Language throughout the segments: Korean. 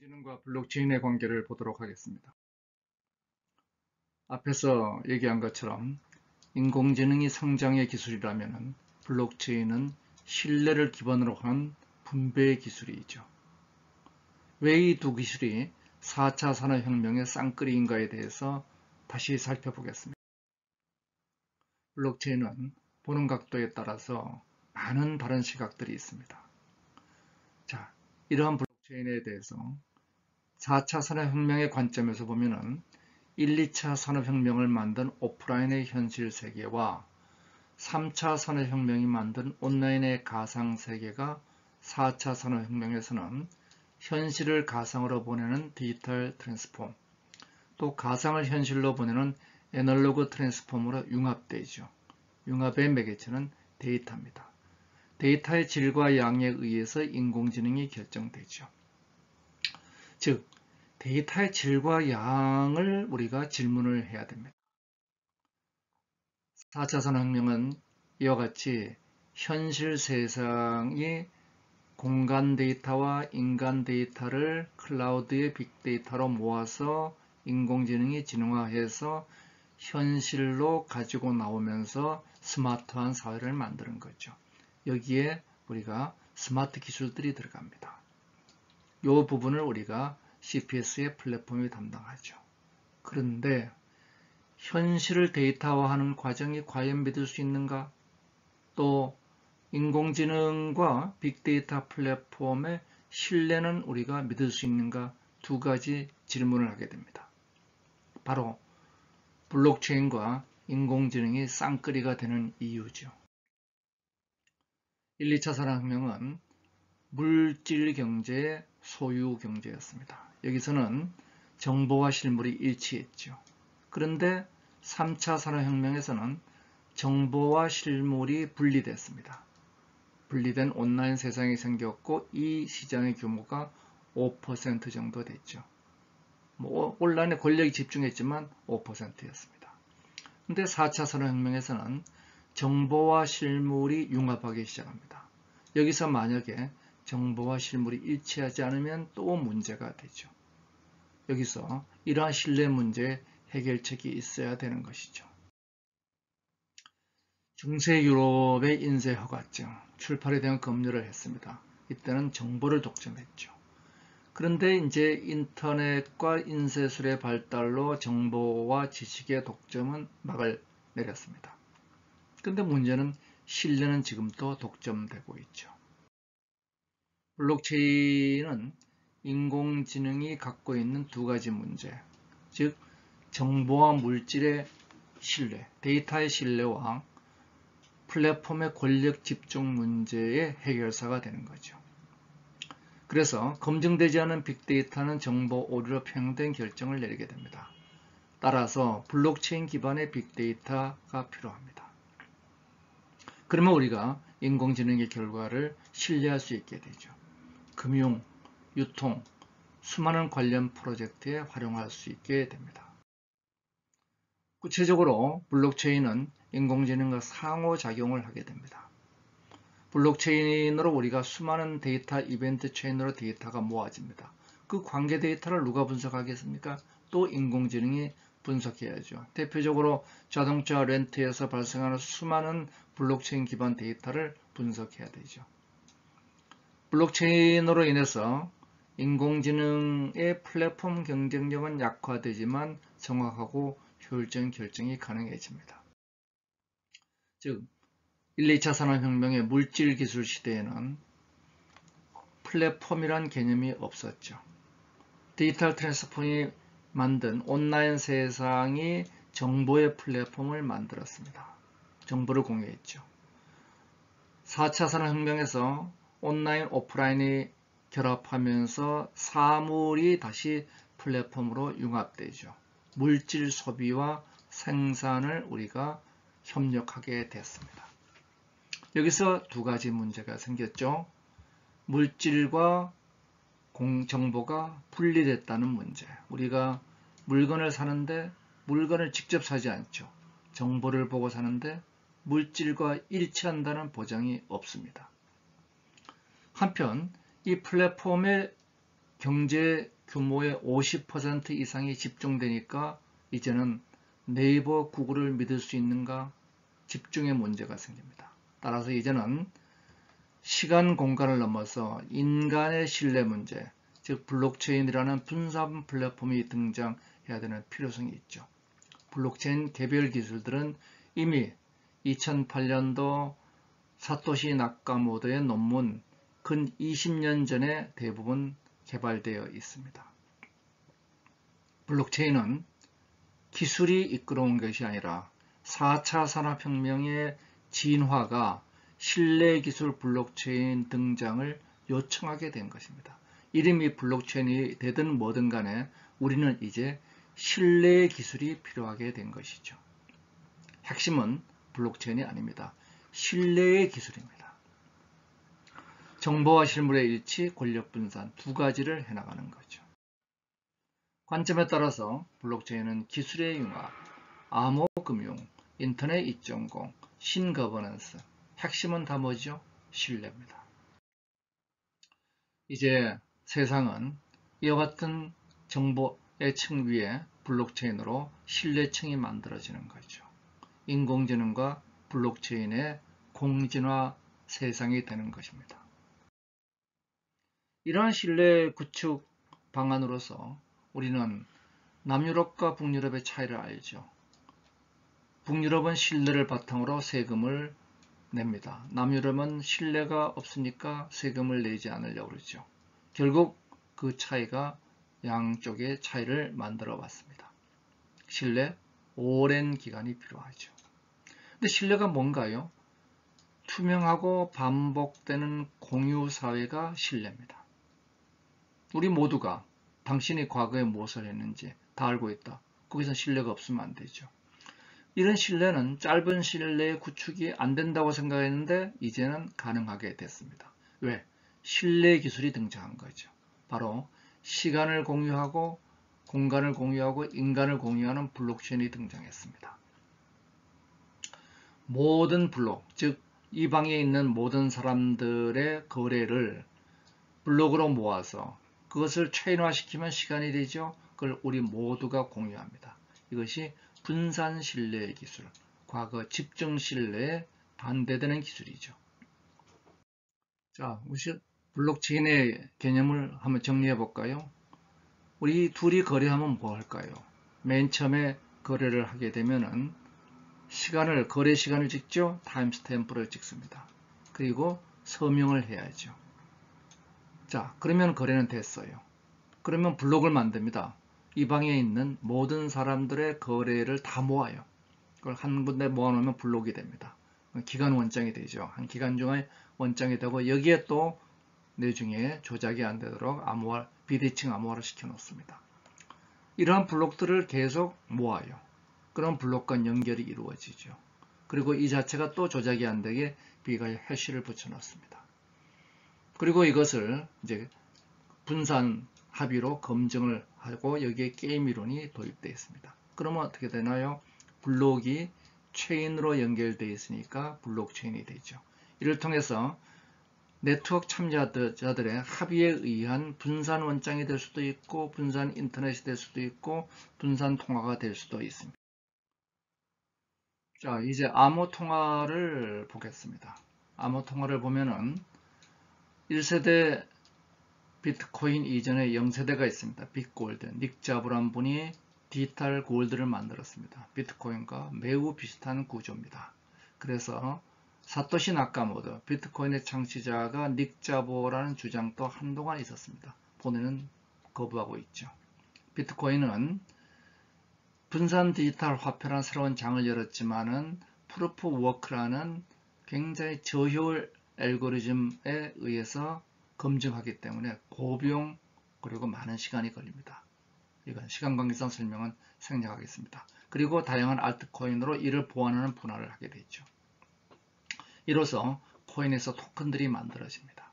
인공지능과 블록체인의 관계를 보도록 하겠습니다. 앞에서 얘기한 것처럼 인공지능이 성장의 기술이라면 블록체인은 신뢰를 기반으로 한 분배의 기술이죠. 왜 이 두 기술이 4차 산업혁명의 쌍끌이인가에 대해서 다시 살펴보겠습니다. 블록체인은 보는 각도에 따라서 많은 다른 시각들이 있습니다. 자, 이러한 블록체인에 대해서 4차 산업혁명의 관점에서 보면은 1, 2차 산업혁명을 만든 오프라인의 현실 세계와 3차 산업혁명이 만든 온라인의 가상세계가 4차 산업혁명에서는 현실을 가상으로 보내는 디지털 트랜스폼, 또 가상을 현실로 보내는 애널로그 트랜스폼으로 융합되죠. 융합의 매개체는 데이터입니다. 데이터의 질과 양에 의해서 인공지능이 결정되죠. 즉, 데이터의 질과 양을 우리가 질문을 해야 됩니다. 4차 산업혁명은 이와 같이 현실 세상이 공간 데이터와 인간 데이터를 클라우드의 빅데이터로 모아서 인공지능이 진화해서 현실로 가지고 나오면서 스마트한 사회를 만드는 거죠. 여기에 우리가 스마트 기술들이 들어갑니다. 이 부분을 우리가 CPS의 플랫폼이 담당하죠. 그런데 현실을 데이터화하는 과정이 과연 믿을 수 있는가? 또 인공지능과 빅데이터 플랫폼의 신뢰는 우리가 믿을 수 있는가? 두 가지 질문을 하게 됩니다. 바로 블록체인과 인공지능이 쌍끌이가 되는 이유죠. 1, 2차 산업혁명은 물질 경제의 소유 경제였습니다. 여기서는 정보와 실물이 일치했죠. 그런데 3차 산업혁명에서는 정보와 실물이 분리됐습니다. 분리된 온라인 세상이 생겼고 이 시장의 규모가 5% 정도 됐죠. 온라인에 권력이 집중했지만 5%였습니다. 근데 4차 산업혁명에서는 정보와 실물이 융합하기 시작합니다. 여기서 만약에 정보와 실물이 일치하지 않으면 또 문제가 되죠. 여기서 이러한 신뢰 문제에 해결책이 있어야 되는 것이죠. 중세 유럽의 인쇄 허가증, 출판에 대한 검열을 했습니다. 이때는 정보를 독점했죠. 그런데 이제 인터넷과 인쇄술의 발달로 정보와 지식의 독점은 막을 내렸습니다. 그런데 문제는 신뢰는 지금도 독점되고 있죠. 블록체인은 인공지능이 갖고 있는 두 가지 문제, 즉 정보와 물질의 신뢰, 데이터의 신뢰와 플랫폼의 권력 집중 문제의 해결사가 되는 거죠. 그래서 검증되지 않은 빅데이터는 정보 오류로 편향된 결정을 내리게 됩니다. 따라서 블록체인 기반의 빅데이터가 필요합니다. 그러면 우리가 인공지능의 결과를 신뢰할 수 있게 되죠. 금융, 유통, 수많은 관련 프로젝트에 활용할 수 있게 됩니다. 구체적으로 블록체인은 인공지능과 상호작용을 하게 됩니다. 블록체인으로 우리가 수많은 데이터 이벤트 체인으로 데이터가 모아집니다. 그 관계 데이터를 누가 분석하겠습니까? 또 인공지능이 분석해야죠. 대표적으로 자동차 렌트에서 발생하는 수많은 블록체인 기반 데이터를 분석해야 되죠. 블록체인으로 인해서 인공지능의 플랫폼 경쟁력은 약화되지만 정확하고 효율적인 결정이 가능해집니다. 즉 1, 2차 산업혁명의 물질기술 시대에는 플랫폼이란 개념이 없었죠. 디지털 트랜스폼이 만든 온라인 세상이 정보의 플랫폼을 만들었습니다. 정보를 공유했죠. 4차 산업혁명에서 온라인, 오프라인이 결합하면서 사물이 다시 플랫폼으로 융합되죠. 물질 소비와 생산을 우리가 협력하게 됐습니다. 여기서 두 가지 문제가 생겼죠. 물질과 정보가 분리됐다는 문제. 우리가 물건을 사는데 물건을 직접 사지 않죠. 정보를 보고 사는데 물질과 일치한다는 보장이 없습니다. 한편 이 플랫폼의 경제 규모의 50% 이상이 집중되니까 이제는 네이버, 구글을 믿을 수 있는가? 집중의 문제가 생깁니다. 따라서 이제는 시간, 공간을 넘어서 인간의 신뢰 문제, 즉 블록체인이라는 분산 플랫폼이 등장해야 되는 필요성이 있죠. 블록체인 개별 기술들은 이미 2008년도 사토시 나카모토의 논문 근 20년 전에 대부분 개발되어 있습니다. 블록체인은 기술이 이끌어온 것이 아니라 4차 산업혁명의 진화가 신뢰기술 블록체인 등장을 요청하게 된 것입니다. 이름이 블록체인이 되든 뭐든 간에 우리는 이제 신뢰 기술이 필요하게 된 것이죠. 핵심은 블록체인이 아닙니다. 신뢰의 기술입니다. 정보와 실물의 일치, 권력 분산 두 가지를 해나가는 거죠. 관점에 따라서 블록체인은 기술의 융합, 암호금융, 인터넷 2.0, 신거버넌스, 핵심은 다 뭐죠? 신뢰입니다. 이제 세상은 이와 같은 정보의 층 위에 블록체인으로 신뢰층이 만들어지는 거죠. 인공지능과 블록체인의 공진화 세상이 되는 것입니다. 이러한 신뢰 구축 방안으로서 우리는 남유럽과 북유럽의 차이를 알죠. 북유럽은 신뢰를 바탕으로 세금을 냅니다. 남유럽은 신뢰가 없으니까 세금을 내지 않으려고 그러죠. 결국 그 차이가 양쪽의 차이를 만들어 왔습니다. 신뢰, 오랜 기간이 필요하죠. 근데 신뢰가 뭔가요? 투명하고 반복되는 공유 사회가 신뢰입니다. 우리 모두가 당신이 과거에 무엇을 했는지 다 알고 있다. 거기서 신뢰가 없으면 안 되죠. 이런 신뢰는 짧은 신뢰의 구축이 안 된다고 생각했는데 이제는 가능하게 됐습니다. 왜? 신뢰 기술이 등장한 거죠. 바로 시간을 공유하고 공간을 공유하고 인간을 공유하는 블록체인이 등장했습니다. 모든 블록, 즉 이 방에 있는 모든 사람들의 거래를 블록으로 모아서 그것을 체인화시키면 시간이 되죠. 그걸 우리 모두가 공유합니다. 이것이 분산 신뢰의 기술, 과거 집중 신뢰에 반대되는 기술이죠. 자, 우리 블록체인의 개념을 한번 정리해 볼까요? 우리 둘이 거래하면 뭐 할까요? 맨 처음에 거래를 하게 되면은 거래 시간을 찍죠. 타임스탬프를 찍습니다. 그리고 서명을 해야죠. 자, 그러면 거래는 됐어요. 그러면 블록을 만듭니다. 이 방에 있는 모든 사람들의 거래를 다 모아요. 그걸 한 군데 모아놓으면 블록이 됩니다. 기간 원장이 되죠. 한 기간 중에 원장이 되고 여기에 또 내중에 조작이 안 되도록 비대칭 암호화를 시켜 놓습니다. 이러한 블록들을 계속 모아요. 그럼 블록 간 연결이 이루어지죠. 그리고 이 자체가 또 조작이 안 되게 비가의 해시를 붙여 놓습니다. 그리고 이것을 이제 분산 합의로 검증을 하고 여기에 게임 이론이 도입되어 있습니다. 그러면 어떻게 되나요? 블록이 체인으로 연결되어 있으니까 블록체인이 되죠. 이를 통해서 네트워크 참여자들의 합의에 의한 분산 원장이 될 수도 있고 분산 인터넷이 될 수도 있고 분산 통화가 될 수도 있습니다. 자, 이제 암호 통화를 보겠습니다. 암호 통화를 보면은 1세대 비트코인 이전에 0세대가 있습니다. 빅골드, 닉 자브란 분이 디지털 골드를 만들었습니다. 비트코인과 매우 비슷한 구조입니다. 그래서 사토시 나카모토, 비트코인의 창시자가 닉 자보라는 주장도 한동안 있었습니다. 본인은 거부하고 있죠. 비트코인은 분산 디지털 화폐라는 새로운 장을 열었지만은 프루프 워크라는 굉장히 저효율 알고리즘에 의해서 검증하기 때문에 고비용 그리고 많은 시간이 걸립니다. 이건 시간 관계상 설명은 생략하겠습니다. 그리고 다양한 알트코인으로 이를 보완하는 분할을 하게 되죠. 이로써 코인에서 토큰들이 만들어집니다.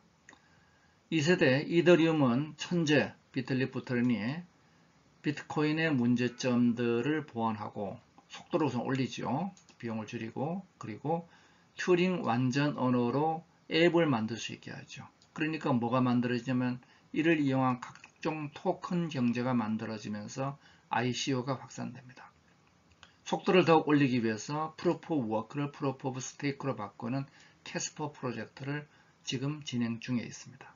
2세대 이더리움은 천재 비틀리 부터린이 비트코인의 문제점들을 보완하고 속도를 우선 올리죠. 비용을 줄이고 그리고 튜링 완전 언어로 앱을 만들 수 있게 하죠. 그러니까 뭐가 만들어지냐면 이를 이용한 각종 토큰 경제가 만들어지면서 ICO가 확산됩니다. 속도를 더욱 올리기 위해서 프로프 오브 워크를 프로프 오브 스테이크로 바꾸는 캐스퍼 프로젝트를 지금 진행 중에 있습니다.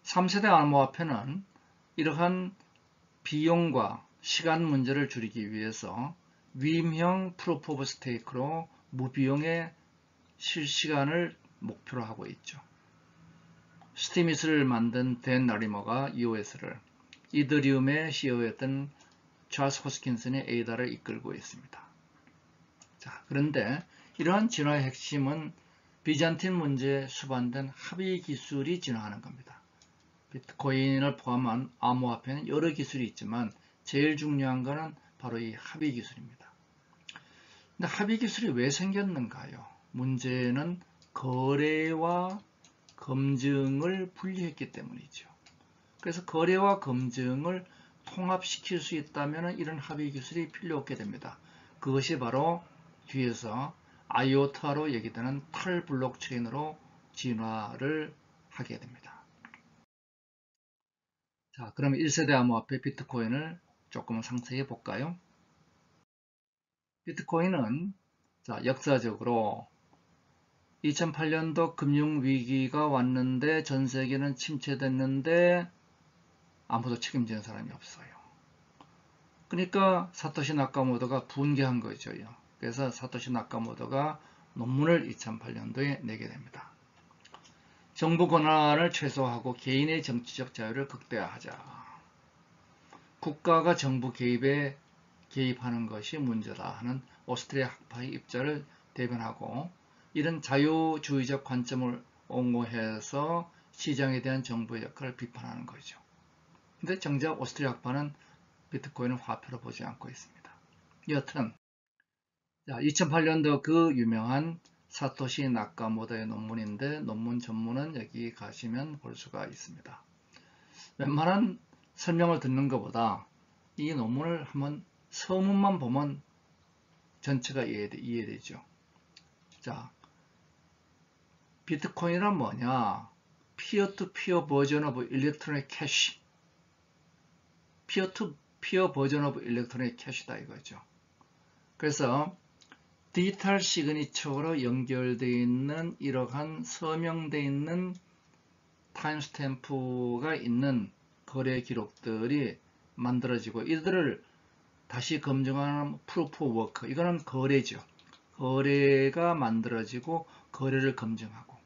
3세대 암호화폐는 이러한 비용과 시간 문제를 줄이기 위해서 위임형 프로프 오브 스테이크로 무비용의 실시간을 목표로 하고 있죠. 스티밋을 만든 댄 라리머가 EOS를, 이더리움의 CEO였던 찰스 호스킨슨이 에이다를 이끌고 있습니다. 자, 그런데 이러한 진화의 핵심은 비잔틴 문제에 수반된 합의 기술이 진화하는 겁니다. 비트코인을 포함한 암호화폐는 여러 기술이 있지만 제일 중요한 것은 바로 이 합의 기술입니다. 근데 합의 기술이 왜 생겼는가요? 문제는 거래와 검증을 분리했기 때문이죠. 그래서 거래와 검증을 통합시킬 수 있다면 이런 합의 기술이 필요 없게 됩니다. 그것이 바로 뒤에서 아이오타로 얘기되는 탈 블록체인으로 진화를 하게 됩니다. 자, 그럼 1세대 암호화폐 비트코인을 조금 상세히 볼까요? 비트코인은 역사적으로 2008년도 금융위기가 왔는데 전 세계는 침체됐는데 아무도 책임지는 사람이 없어요. 그러니까 사토시 나카모토가 분개한 거죠. 그래서 사토시 나카모토가 논문을 2008년도에 내게 됩니다. 정부 권한을 최소화하고 개인의 정치적 자유를 극대화하자. 국가가 정부 개입에 개입하는 것이 문제다 하는 오스트리아 학파의 입장을 대변하고 이런 자유주의적 관점을 옹호해서 시장에 대한 정부의 역할을 비판하는 거죠. 근데 정작 오스트리아 학파는 비트코인을 화폐로 보지 않고 있습니다. 여튼 2008년도 그 유명한 사토시 나카모토의 논문인데 논문 전문은 여기 가시면 볼 수가 있습니다. 웬만한 설명을 듣는 것보다 이 논문을 한번 서문만 보면 전체가 이해되죠. 자, 비트코인은 뭐냐? 피어-투-피어 버전 오브 일렉트로닉 캐시. 피어-투-피어 버전 오브 일렉트로닉 캐시다 이거죠. 그래서 디지털 시그니처로 연결되어 있는 이러한 서명되어 있는 타임스탬프가 있는 거래 기록들이 만들어지고 이들을 다시 검증하는 프루프 오브 워크, 이거는 거래죠. 거래가 만들어지고 거래를 검증하고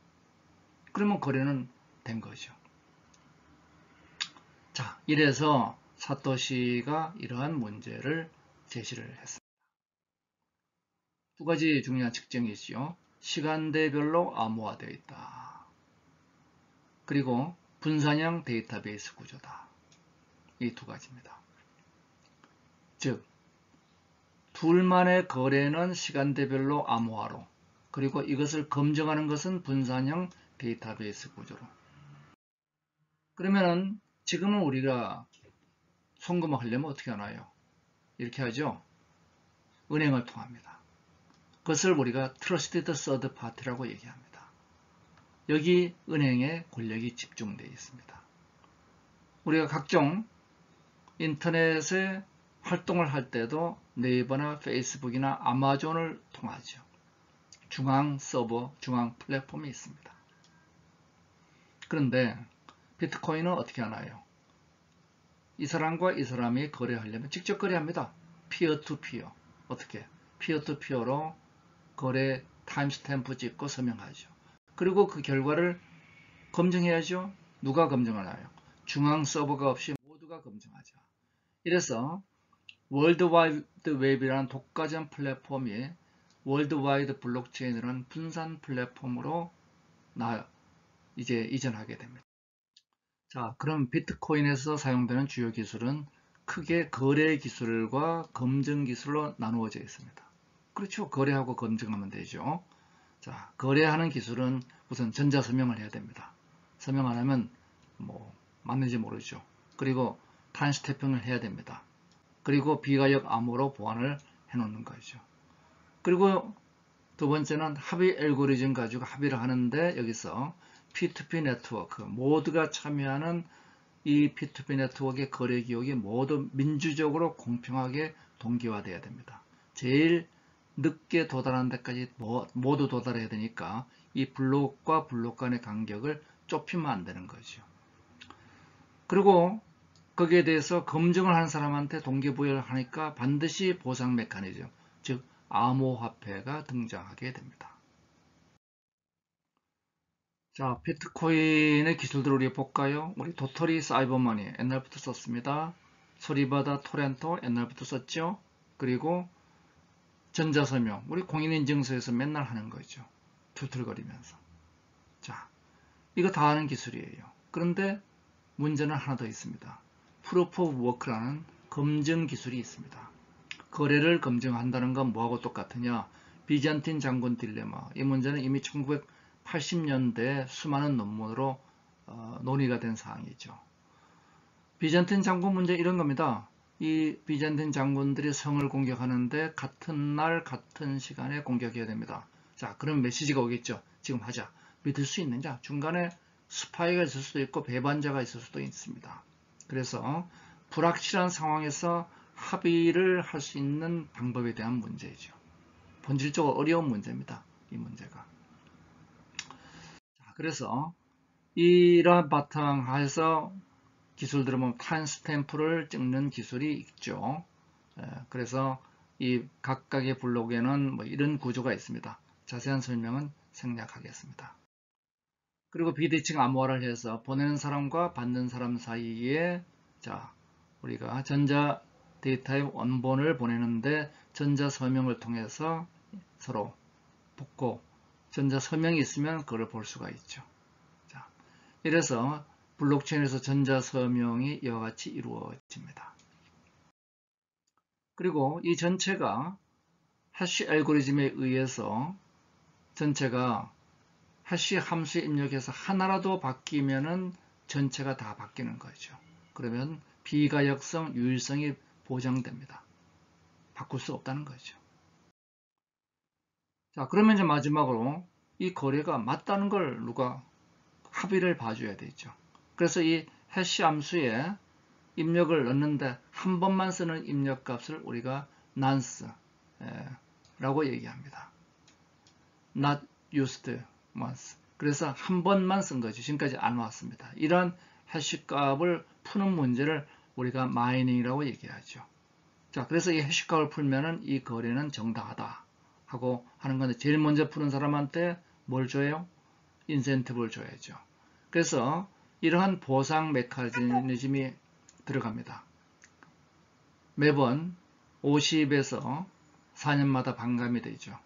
그러면 거래는 된 거죠. 자, 이래서 사토시가 이러한 문제를 제시를 했습니다. 두 가지 중요한 특징이 있죠. 시간대별로 암호화되어 있다. 그리고 분산형 데이터베이스 구조다. 이 두 가지입니다. 즉, 둘만의 거래는 시간대별로 암호화로, 그리고 이것을 검증하는 것은 분산형 데이터베이스 구조로. 그러면은 지금은 우리가 송금을 하려면 어떻게 하나요? 이렇게 하죠. 은행을 통합니다. 그것을 우리가 트러스티드 서드 파티라고 얘기합니다. 여기 은행의 권력이 집중되어 있습니다. 우리가 각종 인터넷에 활동을 할 때도 네이버나 페이스북이나 아마존을 통하죠. 중앙 서버, 중앙 플랫폼이 있습니다. 그런데 비트코인은 어떻게 하나요? 이 사람과 이 사람이 거래하려면 직접 거래합니다. 피어-투-피어. 어떻게? 피어-투-피어로 거래 타임스탬프 찍고 서명하죠. 그리고 그 결과를 검증해야죠. 누가 검증하나요? 중앙 서버가 없이 모두가 검증하죠. 이래서 월드와이드 웹이라는 독과점 플랫폼이 월드와이드 블록체인이라는 분산 플랫폼으로 이제 이전하게 됩니다. 자, 그럼 비트코인에서 사용되는 주요 기술은 크게 거래 기술과 검증 기술로 나누어져 있습니다. 그렇죠. 거래하고 검증하면 되죠. 자, 거래하는 기술은 우선 전자서명을 해야 됩니다. 서명 안 하면 맞는지 모르죠. 그리고 타임스탬핑을 해야 됩니다. 그리고 비가역 암호로 보안을 해 놓는 거죠. 그리고 두 번째는 합의 알고리즘 가지고 합의를 하는데 여기서 P2P 네트워크, 모두가 참여하는 이 P2P 네트워크의 거래 기록이 모두 민주적으로 공평하게 동기화돼야 됩니다. 제일 늦게 도달하는 데까지 모두 도달해야 되니까 이 블록과 블록 간의 간격을 좁히면 안 되는 거죠. 그리고 거기에 대해서 검증을 한 사람한테 동기부여를 하니까 반드시 보상 메커니즘, 즉 암호화폐가 등장하게 됩니다. 자, 비트코인의 기술들을 우리 볼까요? 우리 도토리 사이버머니 옛날부터 썼습니다. 소리바다 토렌토 옛날부터 썼죠. 그리고 전자서명 우리 공인인증서에서 맨날 하는 거죠. 툴툴거리면서. 자, 이거 다 하는 기술이에요. 그런데 문제는 하나 더 있습니다. 프루프 오브 워크라는 검증 기술이 있습니다. 거래를 검증한다는 건 뭐하고 똑같으냐? 비잔틴 장군 딜레마. 이 문제는 이미 1980년대 수많은 논문으로 논의가 된 사항이죠. 비잔틴 장군 문제 이런 겁니다. 이 비잔틴 장군들이 성을 공격하는데 같은 날 같은 시간에 공격해야 됩니다. 자, 그럼 메시지가 오겠죠. 지금 하자. 믿을 수 있느냐? 중간에 스파이가 있을 수도 있고 배반자가 있을 수도 있습니다. 그래서 불확실한 상황에서 합의를 할 수 있는 방법에 대한 문제이죠. 본질적으로 어려운 문제입니다. 이 문제가. 자, 그래서 이러한 바탕하에서 기술들을 보면 타임스탬프를 찍는 기술이 있죠. 그래서 이 각각의 블록에는 뭐 이런 구조가 있습니다. 자세한 설명은 생략하겠습니다. 그리고 비대칭 암호화를 해서 보내는 사람과 받는 사람 사이에 자 우리가 전자 데이터의 원본을 보내는데 전자 서명을 통해서 서로 붙고 전자 서명이 있으면 그걸 볼 수가 있죠. 자, 이래서 블록체인에서 전자 서명이 이와 같이 이루어집니다. 그리고 이 전체가 해시 알고리즘에 의해서 전체가 해시 함수에 입력해서 하나라도 바뀌면은 전체가 다 바뀌는 거죠. 그러면 비가역성, 유일성이 보장됩니다. 바꿀 수 없다는 거죠. 자, 그러면 이제 마지막으로 이 거래가 맞다는 걸 누가 합의를 봐줘야 되죠. 그래서 이 해시 함수에 입력을 넣는데 한 번만 쓰는 입력값을 우리가 nonce 라고 얘기합니다. not used once. 그래서 한 번만 쓴 거죠. 지금까지 안 왔습니다. 이런 해시 값을 푸는 문제를 우리가 마이닝이라고 얘기하죠. 자, 그래서 이 해시 값을 풀면은 이 거래는 정당하다 하고 하는 건데 제일 먼저 푸는 사람한테 뭘 줘요? 인센티브를 줘야죠. 그래서 이러한 보상 메커니즘이 들어갑니다. 매번 50에서 4년마다 반감이 되죠.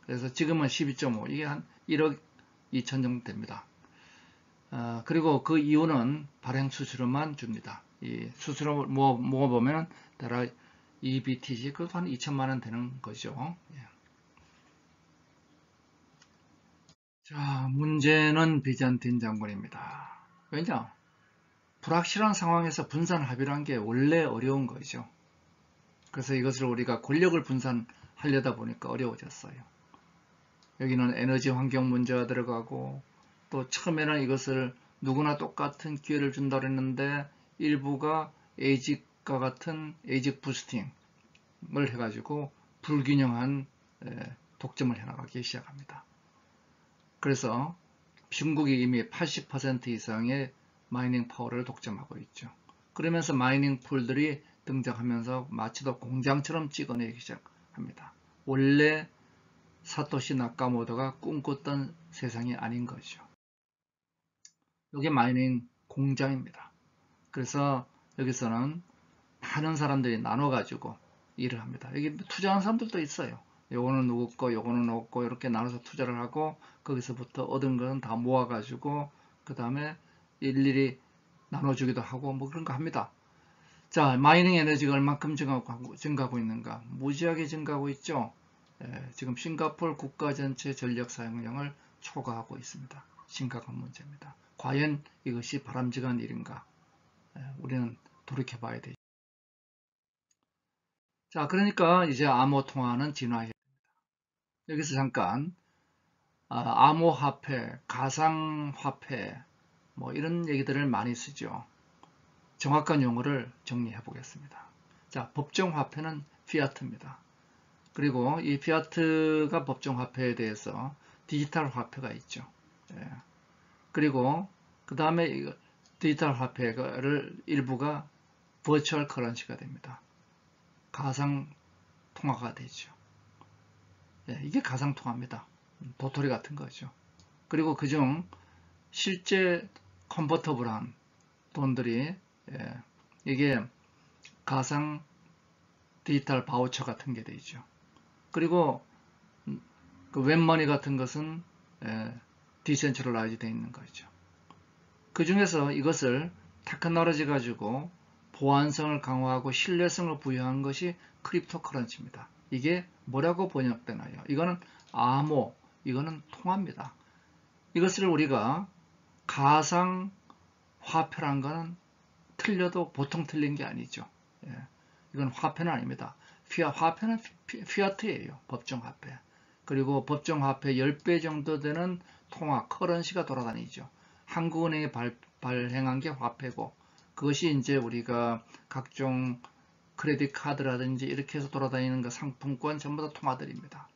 그래서 지금은 12.5 이게 한 1억 2천 정도 됩니다. 그리고 그 이유는 발행 수수료만 줍니다. 이 수수료 모아보면 대략 EBTC 그것도 한 2천만 원 되는 거죠. 예. 자, 문제는 비잔틴 장군입니다. 왜냐? 불확실한 상황에서 분산 합의라는 게 원래 어려운 거죠. 그래서 이것을 우리가 권력을 분산하려다 보니까 어려워졌어요. 여기는 에너지 환경 문제가 들어가고 또 처음에는 이것을 누구나 똑같은 기회를 준다고 했는데 일부가 에이직과 같은 에이직 부스팅을 해가지고 불균형한 독점을 해나가기 시작합니다. 그래서 중국이 이미 80% 이상의 마이닝 파워를 독점하고 있죠. 그러면서 마이닝 풀들이 등장하면서 마치도 공장처럼 찍어내기 시작합니다. 원래 사토시 나카모토가 꿈꿨던 세상이 아닌 거죠. 이게 마이닝 공장입니다. 그래서 여기서는 많은 사람들이 나눠가지고 일을 합니다. 여기 투자하는 사람들도 있어요. 요거는 누구 거, 요거는 누구 거 이렇게 나눠서 투자를 하고 거기서부터 얻은 거는 다 모아가지고 그 다음에 일일이 나눠주기도 하고 뭐 그런 거 합니다. 자, 마이닝 에너지가 얼만큼 증가하고 있는가? 무지하게 증가하고 있죠. 지금 싱가포르 국가 전체 전력 사용량을 초과하고 있습니다. 심각한 문제입니다. 과연 이것이 바람직한 일인가? 우리는 돌이켜봐야 되죠. 자, 그러니까 이제 암호 통화는 진화해야 됩니다. 여기서 잠깐 암호화폐, 가상화폐 뭐 이런 얘기들을 많이 쓰죠. 정확한 용어를 정리해 보겠습니다. 자, 법정화폐는 피아트입니다. 그리고 이 피아트가 법정화폐에 대해서 디지털 화폐가 있죠. 예. 그리고 그 다음에 디지털 화폐를 일부가 버추얼 커런시가 됩니다. 가상 통화가 되죠. 예, 이게 가상 통화입니다. 도토리 같은 거죠. 그리고 그중 실제 컨버터블한 돈들이 이게 가상 디지털 바우처 같은 게 되죠. 그리고 그 웹머니 같은 것은 디센트럴라이즈 되어 있는 거죠. 그 중에서 이것을 테크놀로지 가지고 보안성을 강화하고 신뢰성을 부여한 것이 크립토커런시입니다. 이게 뭐라고 번역되나요? 이거는 암호, 이거는 통화입니다. 이것을 우리가 가상 화폐란 거는 틀려도 보통 틀린 게 아니죠. 예. 이건 화폐는 아닙니다. 화폐는 피아트예요. 법정화폐. 그리고 법정화폐 10배 정도 되는 통화, 커런시가 돌아다니죠. 한국은행이 발행한 게 화폐고, 그것이 이제 우리가 각종 크레딧 카드라든지 이렇게 해서 돌아다니는 그 상품권 전부 다 통화들입니다.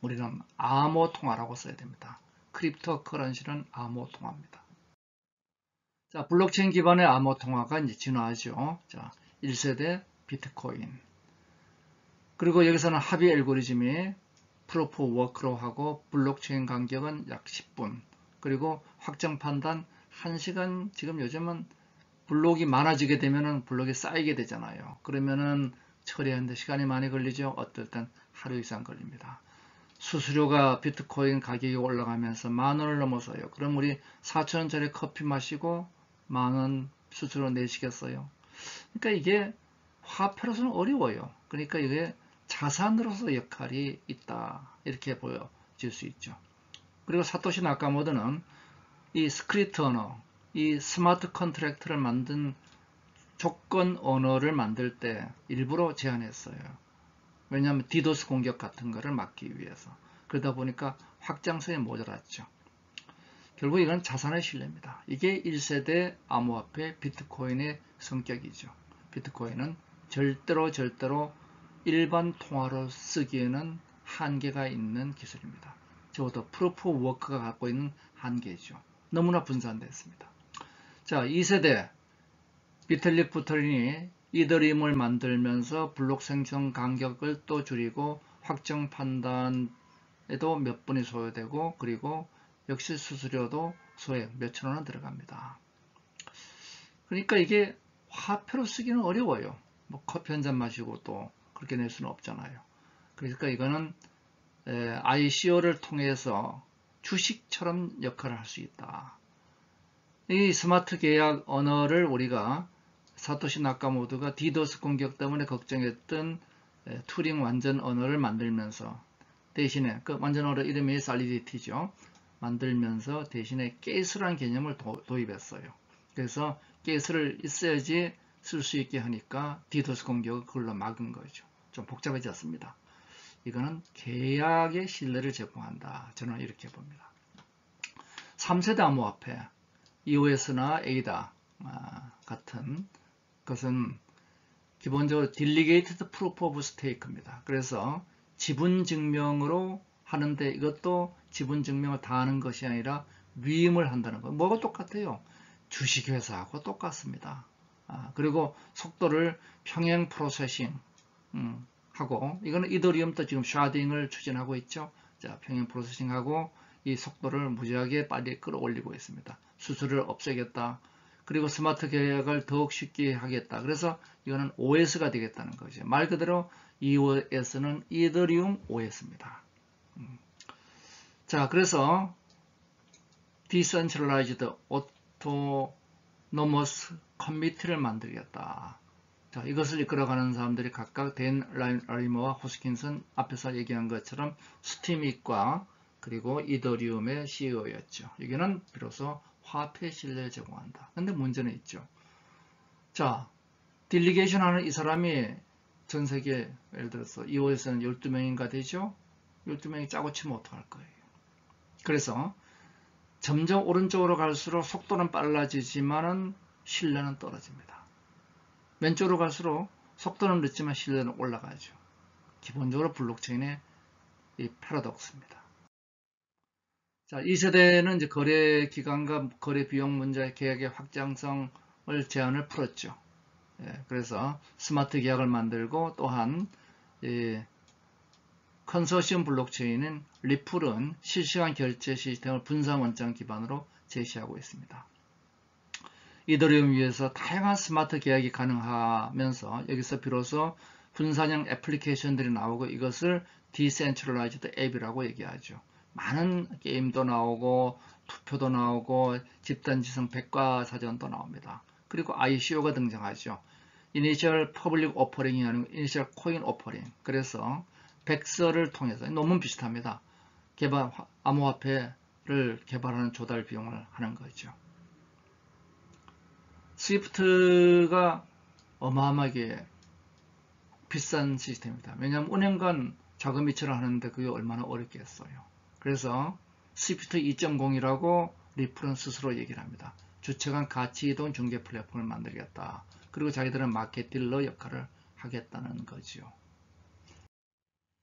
우리는 암호 통화라고 써야 됩니다. 크립토 커런시는 암호 통화입니다. 자, 블록체인 기반의 암호 통화가 이제 진화하죠. 자, 1세대 비트코인. 그리고 여기서는 합의 알고리즘이 프로프 워크로 하고 블록체인 간격은 약 10분. 그리고 확정 판단 1시간. 지금 요즘은 블록이 많아지게 되면은 블록이 쌓이게 되잖아요. 그러면은 처리하는데 시간이 많이 걸리죠. 어떨 땐 하루 이상 걸립니다. 수수료가 비트코인 가격이 올라가면서 10,000원을 넘어서요. 그럼 우리 4,000원짜리 커피 마시고 10,000원 수수료 내시겠어요? 그러니까 이게 화폐로서는 어려워요. 그러니까 이게 자산으로서 역할이 있다. 이렇게 보여질 수 있죠. 그리고 사토시 나카모토는 이 스크립트 언어, 이 스마트 컨트랙트를 만든 조건 언어를 만들 때 일부러 제한했어요. 왜냐하면 디도스 공격 같은 거를 막기 위해서. 그러다 보니까 확장성이 모자랐죠. 결국 이건 자산의 신뢰입니다. 이게 1세대 암호화폐 비트코인의 성격이죠. 비트코인은 절대로 일반 통화로 쓰기에는 한계가 있는 기술입니다. 적어도 프루프 워크가 갖고 있는 한계죠. 너무나 분산됐습니다. 자, 2세대 비틀릭 부터린이 이더리움을 만들면서 블록 생성 간격을 또 줄이고 확정 판단에도 몇 분이 소요되고, 그리고 역시 수수료도 소액 몇천 원은 들어갑니다. 그러니까 이게 화폐로 쓰기는 어려워요. 뭐 커피 한 잔 마시고 또 그렇게 낼 수는 없잖아요. 그러니까 이거는 ICO를 통해서 주식처럼 역할을 할 수 있다. 이 스마트 계약 언어를 우리가 사토시 나카모토가 디도스 공격 때문에 걱정했던 투링 완전 언어를 만들면서 대신에 그 완전 언어 이름이 살리디티죠. 만들면서 대신에 가스라는 개념을 도입했어요. 그래서 가스를 있어야지 쓸 수 있게 하니까 디도스 공격을 그걸로 막은 거죠. 좀 복잡해졌습니다. 이거는 계약의 신뢰를 제공한다. 저는 이렇게 봅니다. 3세대 암호화폐 EOS나 ADA 같은 것은 기본적으로 Delegated Proof of Stake입니다. 그래서 지분 증명으로 하는데 이것도 지분 증명을 다 하는 것이 아니라 위임을 한다는 거. 뭐가 똑같아요? 주식회사하고 똑같습니다. 그리고 속도를 평행 프로세싱 하고, 이거는 이더리움도 지금 샤딩을 추진하고 있죠. 자, 평행 프로세싱하고 이 속도를 무지하게 빨리 끌어올리고 있습니다. 수수료를 없애겠다. 그리고 스마트 계약을 더욱 쉽게 하겠다. 그래서 이거는 OS가 되겠다는 거죠. 말 그대로 EOS는 이더리움 OS입니다. 자, 그래서 Decentralized Autonomous Committee를 만들겠다. 자, 이것을 이끌어가는 사람들이 각각 댄 라이머와 호스킨슨, 앞에서 얘기한 것처럼 스티밋과 그리고 이더리움의 CEO였죠. 여기는 비로소 화폐 신뢰를 제공한다. 근데 문제는 있죠. 자, 딜리게이션 하는 이 사람이 전 세계, 예를 들어서 EOS는 12명인가 되죠? 12명이 짜고 치면 어떡할 거예요. 그래서 점점 오른쪽으로 갈수록 속도는 빨라지지만은 신뢰는 떨어집니다. 왼쪽으로 갈수록 속도는 늦지만 신뢰는 올라가죠. 기본적으로 블록체인의 이 패러독스입니다. 자, 2세대는 이제 거래 기간과 거래 비용 문제, 계약의 확장성을 제한을 풀었죠. 그래서 스마트 계약을 만들고 또한 컨소시엄 블록체인인 리플은 실시간 결제 시스템을 분산 원장 기반으로 제시하고 있습니다. 이더리움 위에서 다양한 스마트 계약이 가능하면서 여기서 비로소 분산형 애플리케이션들이 나오고 이것을 디센트럴라이즈드 앱이라고 얘기하죠. 많은 게임도 나오고 투표도 나오고 집단지성 백과사전도 나옵니다. 그리고 ICO가 등장하죠. 이니셜 퍼블릭 오퍼링이 아니고 이니셜 코인 오퍼링. 그래서 백서를 통해서 논문 비슷합니다. 암호화폐를 개발하는 조달 비용을 하는 거죠. 스위프트가 어마어마하게 비싼 시스템입니다. 왜냐하면 은행 간 자금 이체를 하는데 그게 얼마나 어렵겠어요. 그래서 스위프트 2.0이라고 리플은 스스로 얘기를 합니다. 주체간 가치이동 중개 플랫폼을 만들겠다. 그리고 자기들은 마켓 딜러 역할을 하겠다는 거죠.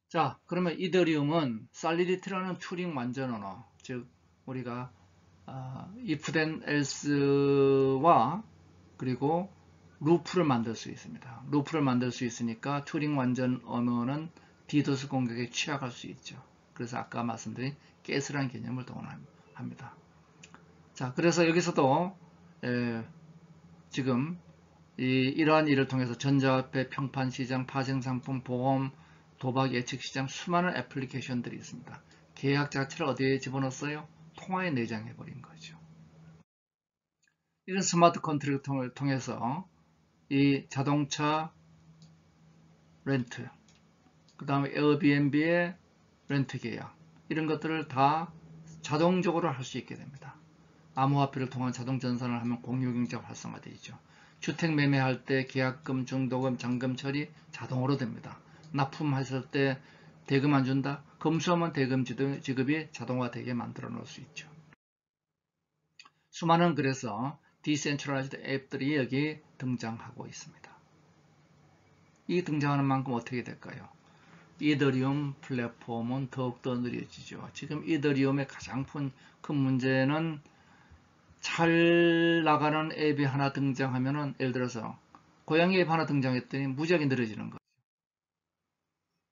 자, 그러면 이더리움은 솔리디티라는 튜링 완전 언어, 즉 우리가 if then else와 그리고 루프를 만들 수 있습니다. 루프를 만들 수 있으니까 튜링 완전 언어는 디도스 공격에 취약할 수 있죠. 그래서 아까 말씀드린 가스라는 개념을 동원합니다. 자, 그래서 여기서도 지금 이러한 일을 통해서 전자화폐, 평판시장, 파생상품, 보험, 도박, 예측시장 수많은 애플리케이션들이 있습니다. 계약 자체를 어디에 집어넣었어요? 통화에 내장해버린 거죠. 이런 스마트 컨트랙터를 통해서 이 자동차 렌트, 그 다음에 에어비앤비의 렌트 계약, 이런 것들을 다 자동적으로 할 수 있게 됩니다. 암호화폐를 통한 자동전산을 하면 공유경제가 활성화되죠. 주택 매매할 때 계약금, 중도금, 잔금 처리 자동으로 됩니다. 납품했을 때 대금 안 준다? 검수하면 대금 지급이 자동화되게 만들어 놓을 수 있죠. 수많은 그래서 디센트럴라이즈드 앱들이 여기 등장하고 있습니다. 이 등장하는 만큼 어떻게 될까요? 이더리움 플랫폼은 더욱더 느려지죠. 지금 이더리움의 가장 큰 문제는 잘 나가는 앱이 하나 등장하면은, 예를 들어서 고양이 앱 하나 등장했더니 무지하게 느려지는 거죠.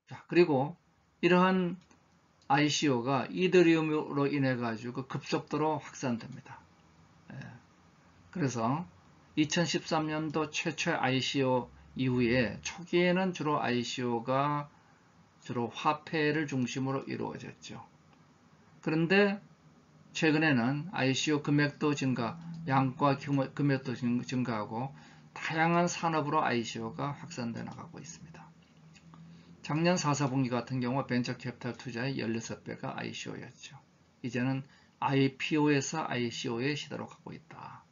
자, 그리고 이러한 ICO가 이더리움으로 인해 가지고 급속도로 확산됩니다. 그래서 2013년도 최초의 ICO 이후에 초기에는 주로 ICO가 주로 화폐를 중심으로 이루어졌죠. 그런데 최근에는 ICO 금액도 증가, 양과 금액도 증가하고 다양한 산업으로 ICO가 확산되어 나가고 있습니다. 작년 4사분기 같은 경우 벤처 캐피탈 투자의 16배가 ICO였죠. 이제는 IPO에서 ICO의 시대로 가고 있다.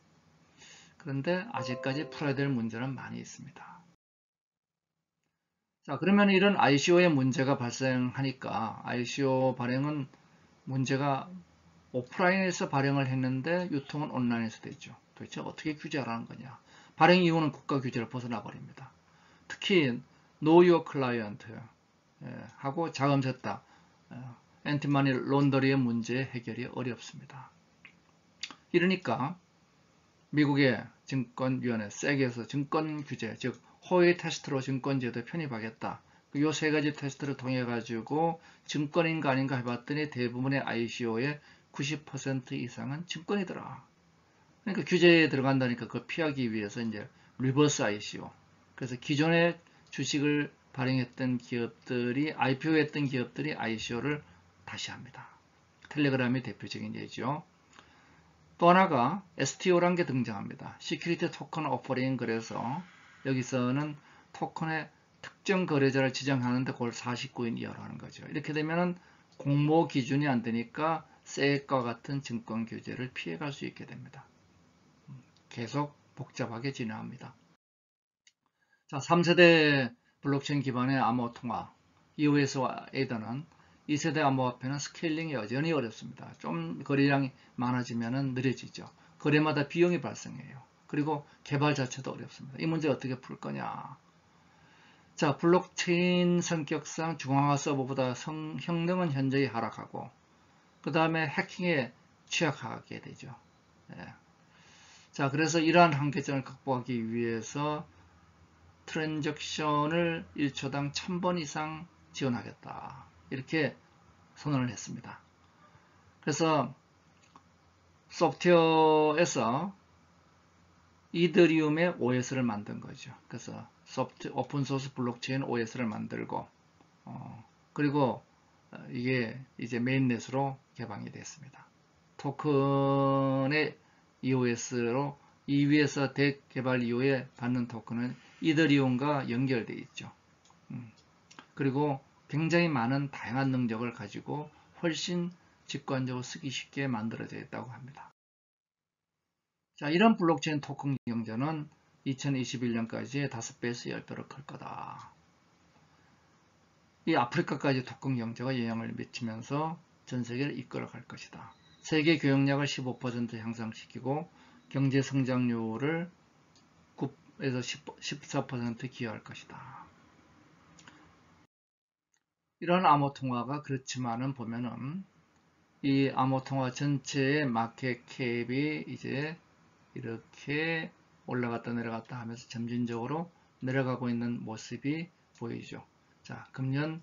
그런데 아직까지 풀어야 될 문제는 많이 있습니다. 자, 그러면 이런 ICO의 문제가 발생하니까 ICO 발행은 문제가 오프라인에서 발행을 했는데 유통은 온라인에서 됐죠. 도대체 어떻게 규제하라는 거냐. 발행 이후는 국가 규제를 벗어나 버립니다. 특히 Know Your Client 하고 자금 세탁, 엔티마니 론더리의 문제 해결이 어렵습니다. 이러니까 미국의 증권위원회 SEC에서 증권 규제, 즉 호의 테스트로 증권제도 편입하겠다. 이 세 가지 테스트를 통해 가지고 증권인가 아닌가 해봤더니 대부분의 ICO의 90% 이상은 증권이더라. 그러니까 규제에 들어간다니까 그걸 피하기 위해서 이제 리버스 ICO. 그래서 기존의 주식을 발행했던 기업들이 IPO했던 기업들이 ICO를 다시 합니다. 텔레그램이 대표적인 예죠. 또 하나가 STO라는 게 등장합니다. 시큐리티 토큰 오퍼링. 그래서 여기서는 토큰의 특정 거래자를 지정하는데 그걸 49인 이하로 하는 거죠. 이렇게 되면은 공모 기준이 안 되니까 SEC과 같은 증권 규제를 피해갈 수 있게 됩니다. 계속 복잡하게 진행합니다. 자, 3세대 블록체인 기반의 암호 통화 EOS와 에더는 2세대 암호화폐는 스케일링이 여전히 어렵습니다. 좀 거래량이 많아지면 느려지죠. 거래마다 비용이 발생해요. 그리고 개발 자체도 어렵습니다. 이 문제 어떻게 풀 거냐. 자, 블록체인 성격상 중앙화 서버보다 성능은 현저히 하락하고 그 다음에 해킹에 취약하게 되죠. 예. 자, 그래서 이러한 한계점을 극복하기 위해서 트랜잭션을 1초당 1000번 이상 지원하겠다. 이렇게 선언을 했습니다. 그래서 소프트웨어에서 이더리움의 OS를 만든 거죠. 그래서 오픈소스 블록체인 OS를 만들고 그리고 이게 이제 메인넷으로 개방이 됐습니다. 토큰의 EOS로 EV에서 대개발 이후에 받는 토큰은 이더리움과 연결되어 있죠. 그리고 굉장히 많은 다양한 능력을 가지고 훨씬 직관적으로 쓰기 쉽게 만들어져 있다고 합니다. 자, 이런 블록체인 토큰 경제는 2021년까지 5배에서 10배로 클 거다. 이 아프리카까지 토큰 경제가 영향을 미치면서 전 세계를 이끌어갈 것이다. 세계 교역량을 15% 향상시키고 경제 성장률을 9에서 14% 기여할 것이다. 이런 암호통화가 그렇지만은 보면은 이 암호통화 전체의 마켓 캡이 이제 이렇게 올라갔다 내려갔다 하면서 점진적으로 내려가고 있는 모습이 보이죠. 자, 금년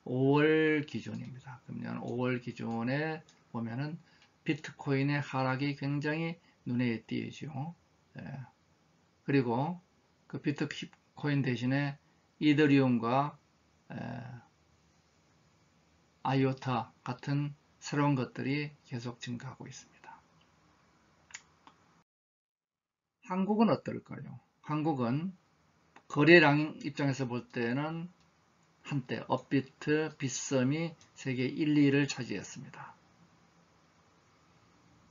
5월 기준입니다. 금년 5월 기준에 보면은 비트코인의 하락이 굉장히 눈에 띄죠. 예. 그리고 그 비트코인 대신에 이더리움과 아이오타 같은 새로운 것들이 계속 증가하고 있습니다. 한국은 어떨까요? 한국은 거래량 입장에서 볼 때는 한때 업비트, 빗썸이 세계 1, 2위를 차지했습니다.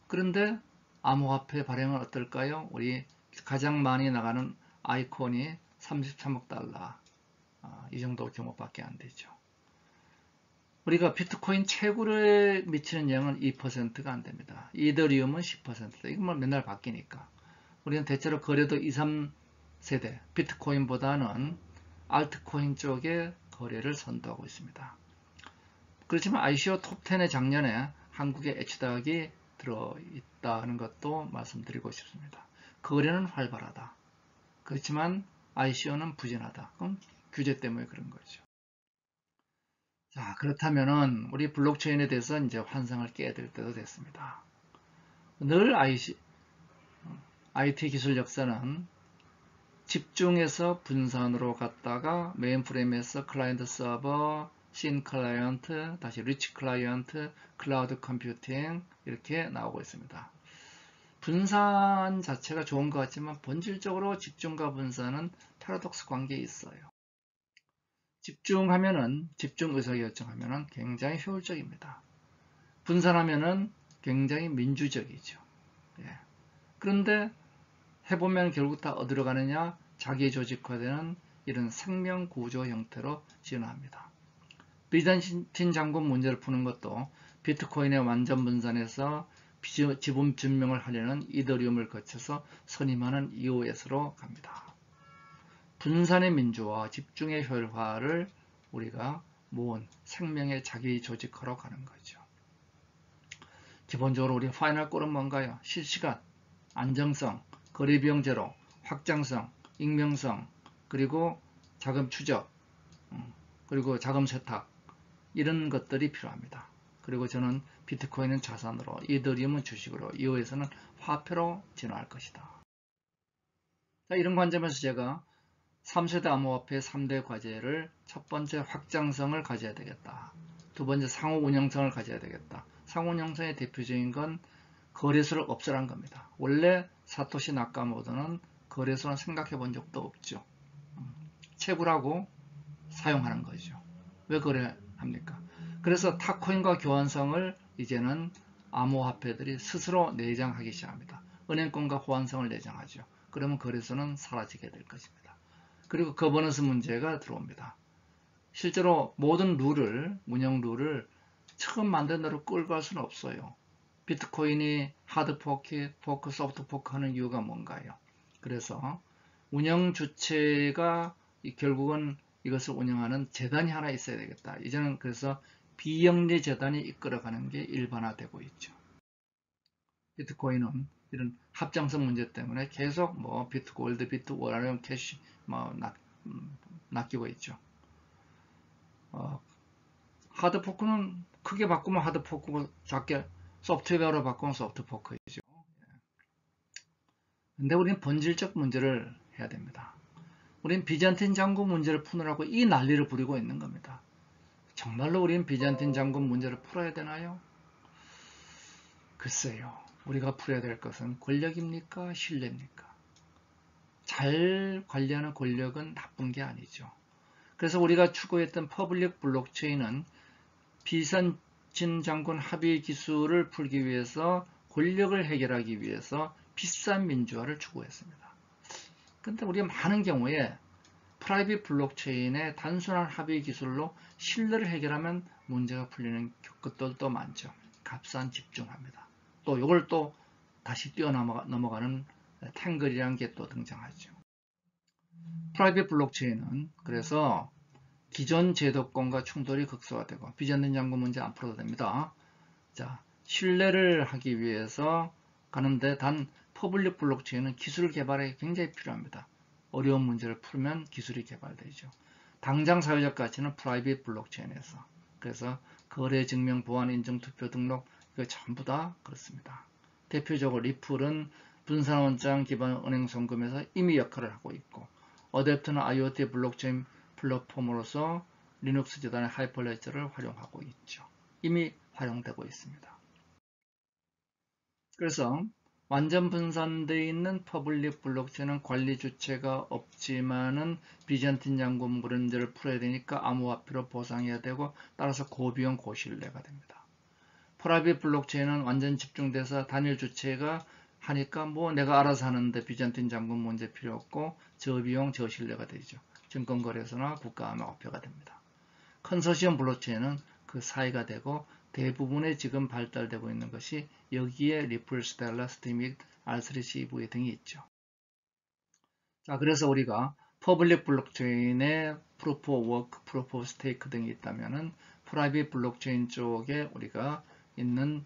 그런데 암호화폐 발행은 어떨까요? 우리 가장 많이 나가는 아이콘이 33억 달러 이 정도 규모밖에 안 되죠. 우리가 비트코인 채굴에 미치는 영향은 2%가 안 됩니다. 이더리움은 10%다. 이건 뭐 맨날 바뀌니까. 우리는 대체로 거래도 2, 3세대 비트코인보다는 알트코인 쪽에 거래를 선도하고 있습니다. 그렇지만 ICO 톱10에 작년에 한국의 HDAC이 들어있다는 것도 말씀드리고 싶습니다. 거래는 활발하다. 그렇지만 ICO는 부진하다. 그럼 규제 때문에 그런 거죠. 자, 그렇다면은 우리 블록체인에 대해서 이제 환상을 깨야 될 때도 됐습니다. 늘 IT 기술 역사는 집중해서 분산으로 갔다가 메인프레임에서 클라이언트 서버, 신 클라이언트, 다시 리치 클라이언트, 클라우드 컴퓨팅 이렇게 나오고 있습니다. 분산 자체가 좋은 것 같지만 본질적으로 집중과 분산은 패러독스 관계에 있어요. 집중하면은 집중 의사결정하면은 굉장히 효율적입니다. 분산하면은 굉장히 민주적이죠. 예. 그런데 해보면 결국 다 어디로 가느냐? 자기 조직화되는 이런 생명 구조 형태로 진화합니다. 비잔틴 장군 문제를 푸는 것도 비트코인의 완전 분산에서 지분 증명을 하려는 이더리움을 거쳐서 선임하는 EOS로 갑니다. 분산의 민주화, 집중의 효율화를 우리가 모은 생명의 자기 조직화로 가는 거죠. 기본적으로 우리 파이널 골은 뭔가요? 실시간, 안정성, 거래 비용 제로, 확장성, 익명성, 그리고 자금 추적, 그리고 자금 세탁 이런 것들이 필요합니다. 그리고 저는 비트코인은 자산으로, 이더리움은 주식으로, 이후에서는 화폐로 진화할 것이다. 자, 이런 관점에서 제가 3세대 암호화폐 3대 과제를 첫 번째 확장성을 가져야 되겠다. 두 번째 상호 운영성을 가져야 되겠다. 상호 운영성의 대표적인 건 거래소를 없애라는 겁니다. 원래 사토시 나카모토는 거래소는 생각해 본 적도 없죠. 채굴하고 사용하는 거죠. 왜 거래합니까? 그래서 타코인과 교환성을 이제는 암호화폐들이 스스로 내장하기 시작합니다. 은행권과 호환성을 내장하죠. 그러면 거래소는 사라지게 될 것입니다. 그리고 거버넌스 문제가 들어옵니다. 실제로 모든 룰을, 운영 룰을 처음 만든 대로 끌고 갈 수는 없어요. 비트코인이 하드 포크, 소프트 포크 하는 이유가 뭔가요? 그래서 운영 주체가 결국은 이것을 운영하는 재단이 하나 있어야 되겠다. 이제는 그래서 비영리 재단이 이끌어가는 게 일반화되고 있죠. 비트코인은 이런 합장성 문제 때문에 계속 뭐 비트골드, 비트워라는 캐시 낚이고 있죠. 하드포크는 크게 바꾸면 하드포크고 작게 소프트웨어로 바꾸면 소프트포크이죠. 근데 우리는 본질적 문제를 해야 됩니다. 우리는 비잔틴 장군 문제를 푸느라고 이 난리를 부리고 있는 겁니다. 정말로 우리는 비잔틴 장군 문제를 풀어야 되나요? 글쎄요. 우리가 풀어야 될 것은 권력입니까? 신뢰입니까? 잘 관리하는 권력은 나쁜 게 아니죠. 그래서 우리가 추구했던 퍼블릭 블록체인은 비잔틴 장군 합의 기술을 풀기 위해서 권력을 해결하기 위해서 비싼 민주화를 추구했습니다. 근데 우리가 많은 경우에 프라이빗 블록체인의 단순한 합의 기술로 신뢰를 해결하면 문제가 풀리는 것들도 많죠. 값싼 집중합니다. 또 이걸 또 다시 뛰어넘어가는 탱글이라는 게 또 등장하죠. 프라이빗 블록체인은 그래서 기존 제도권과 충돌이 극소화되고 비잔틴 장군 문제 안 풀어도 됩니다. 자, 신뢰를 하기 위해서 가는데 단 퍼블릭 블록체인은 기술 개발에 굉장히 필요합니다. 어려운 문제를 풀면 기술이 개발되죠. 당장 사회적 가치는 프라이빗 블록체인에서. 그래서 거래 증명 보안 인증 투표 등록 이거 전부 다 그렇습니다. 대표적으로 리플은 분산원장 기반 은행 송금에서 이미 역할을 하고 있고, 어댑트는 IoT 블록체인 플랫폼으로서 리눅스 재단의 하이퍼레저를 활용하고 있죠. 이미 활용되고 있습니다. 그래서 완전 분산되어 있는 퍼블릭 블록체인은 관리 주체가 없지만은 비잔틴 장군 문제를 풀어야 되니까 암호화폐로 보상해야 되고 따라서 고비용 고신뢰가 됩니다. 프라이빗 블록체인은 완전 집중돼서 단일 주체가 하니까 뭐 내가 알아서 하는데 비잔틴 장군 문제 필요 없고 저비용 저신뢰가 되죠. 증권거래소나 국가암호화폐가 됩니다. 컨소시엄 블록체인은 그 사이가 되고 대부분의 지금 발달되고 있는 것이 여기에 리플, 스텔라, 스티믹, R3CV 등이 있죠. 자, 그래서 우리가 퍼블릭 블록체인에 프루프 오브 워크, 프루프 오브 스테이크 등이 있다면은 프라이빗 블록체인 쪽에 우리가 있는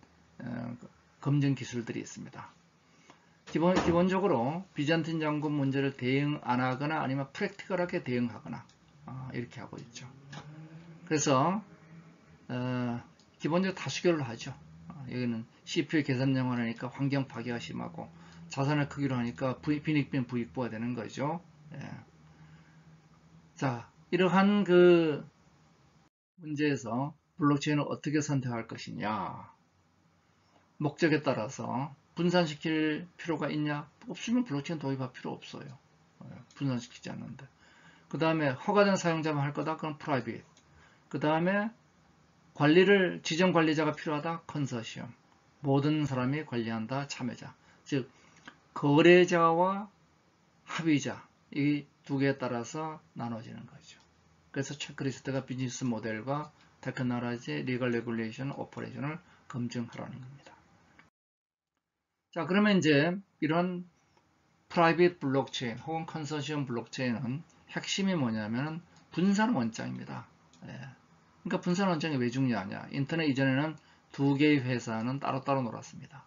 검증 기술들이 있습니다. 기본적으로 비잔틴 장군 문제를 대응 안 하거나 아니면 프랙티컬하게 대응하거나 이렇게 하고 있죠. 그래서 기본적으로 다수결로 하죠. 여기는 CPU 계산량을 하니까 환경 파괴가 심하고 자산을 크기로 하니까 빈익빈 부익부가 되는 거죠. 예. 자, 이러한 그 문제에서 블록체인을 어떻게 선택할 것이냐. 목적에 따라서 분산시킬 필요가 있냐? 없으면 블록체인 도입할 필요 없어요. 분산시키지 않는데. 그 다음에 허가된 사용자만 할 거다? 그럼 프라이빗. 그 다음에 관리를 지정 관리자가 필요하다? 컨소시엄. 모든 사람이 관리한다? 참여자. 즉 거래자와 합의자 이 두 개에 따라서 나눠지는 거죠. 그래서 체크리스트가 비즈니스 모델과 테크놀로지, 리걸 레귤레이션, 오퍼레이션을 검증하라는 겁니다. 자, 그러면 이제 이런 프라이빗 블록체인 혹은 컨소시엄 블록체인은 핵심이 뭐냐면 분산 원장입니다. 그러니까 분산 원장이 왜 중요하냐? 인터넷 이전에는 두 개의 회사는 따로따로 놀았습니다.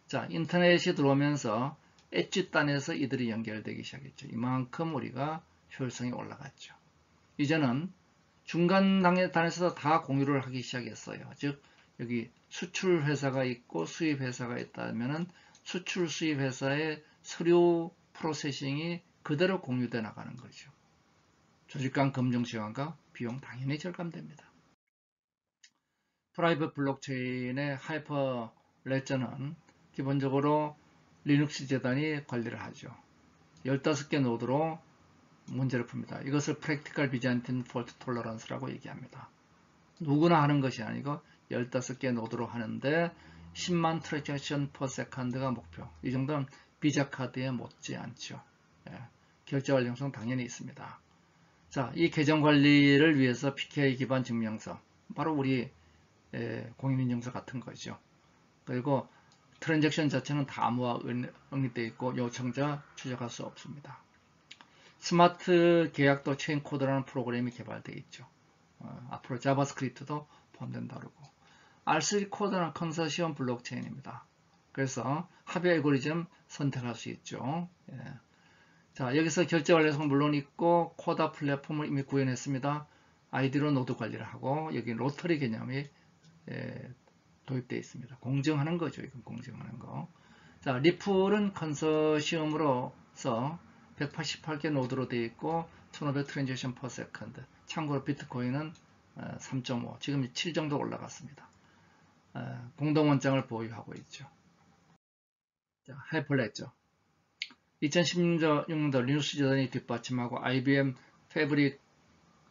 자, 인터넷이 들어오면서 엣지 단에서 이들이 연결되기 시작했죠. 이만큼 우리가 효율성이 올라갔죠. 이제는 중간 단에서 다 공유를 하기 시작했어요. 즉 여기 수출 회사가 있고 수입 회사가 있다면은 수출 수입 회사의 서류 프로세싱이 그대로 공유돼 나가는 거죠. 조직 간 검증 시간과 비용 당연히 절감됩니다. 프라이빗 블록체인의 하이퍼 레저는 기본적으로 리눅스 재단이 관리를 하죠. 15개 노드로 문제를 풉니다. 이것을 프랙티컬 비잔틴 폴트 톨러런스라고 얘기합니다. 누구나 하는 것이 아니고 15개 노드로 하는데 10만 트랜잭션 퍼 세컨드가 목표. 이 정도는 비자 카드에 못지 않죠. 결제 완료성 당연히 있습니다. 자, 이 계정 관리를 위해서 PKI 기반 증명서, 바로 우리 공인인증서 같은 거죠. 그리고 트랜잭션 자체는 다 암호화 응립되어 있고 요청자 추적할 수 없습니다. 스마트 계약도 체인 코드라는 프로그램이 개발되어 있죠. 앞으로 자바스크립트도 포함된다고. R3 코드는 컨소시엄 블록체인입니다. 그래서 합의 알고리즘 선택할 수 있죠. 예. 자, 여기서 결제 완료성 물론 있고 코다 플랫폼을 이미 구현했습니다. 아이디로 노드 관리를 하고 여기 로터리 개념이 도입되어 있습니다. 공정하는 거죠. 이건 공정하는 거. 자, 리플은 컨소시엄으로서 188개 노드로 되어 있고 1500 트랜잭션 퍼 세컨드. 참고로 비트코인은 3.5, 지금 7 정도 올라갔습니다. 공동 원장을 보유하고 있죠. 자, 하이퍼레저. 2016년도 리눅스 재단이 뒷받침하고 IBM 패브릭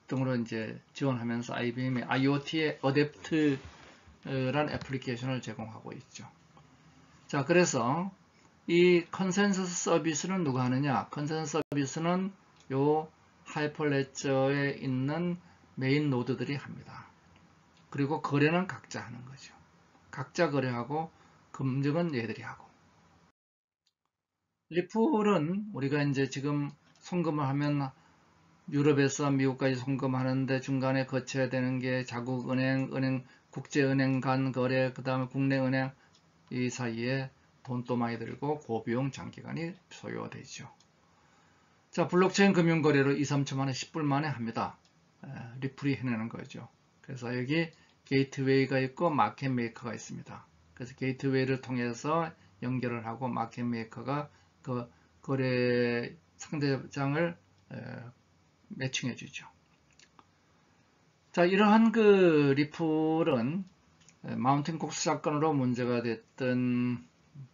등으로 이제 지원하면서 IBM이 IoT에 어댑트란 애플리케이션을 제공하고 있죠. 자, 그래서 이 컨센서스 서비스는 누가 하느냐? 컨센서스 서비스는 요 하이퍼레저에 있는 메인 노드들이 합니다. 그리고 거래는 각자 하는 거죠. 각자 거래하고 검증은 얘들이 하고. 리플은 우리가 이제 지금 송금을 하면 유럽에서 미국까지 송금하는데 중간에 거쳐야 되는 게 자국은행, 국제은행 간 거래, 그 다음에 국내은행 이 사이에 돈도 많이 들고 고비용 장기간이 소요되죠. 자, 블록체인 금융거래로 2, 3초 만에 10분 만에 합니다. 리플이 해내는 거죠. 그래서 여기 게이트웨이가 있고 마켓 메이커가 있습니다. 그래서 게이트웨이를 통해서 연결을 하고 마켓 메이커가 그 거래 상대장을 매칭해 주죠. 자, 이러한 그 리플은 마운틴 곡수 사건으로 문제가 됐던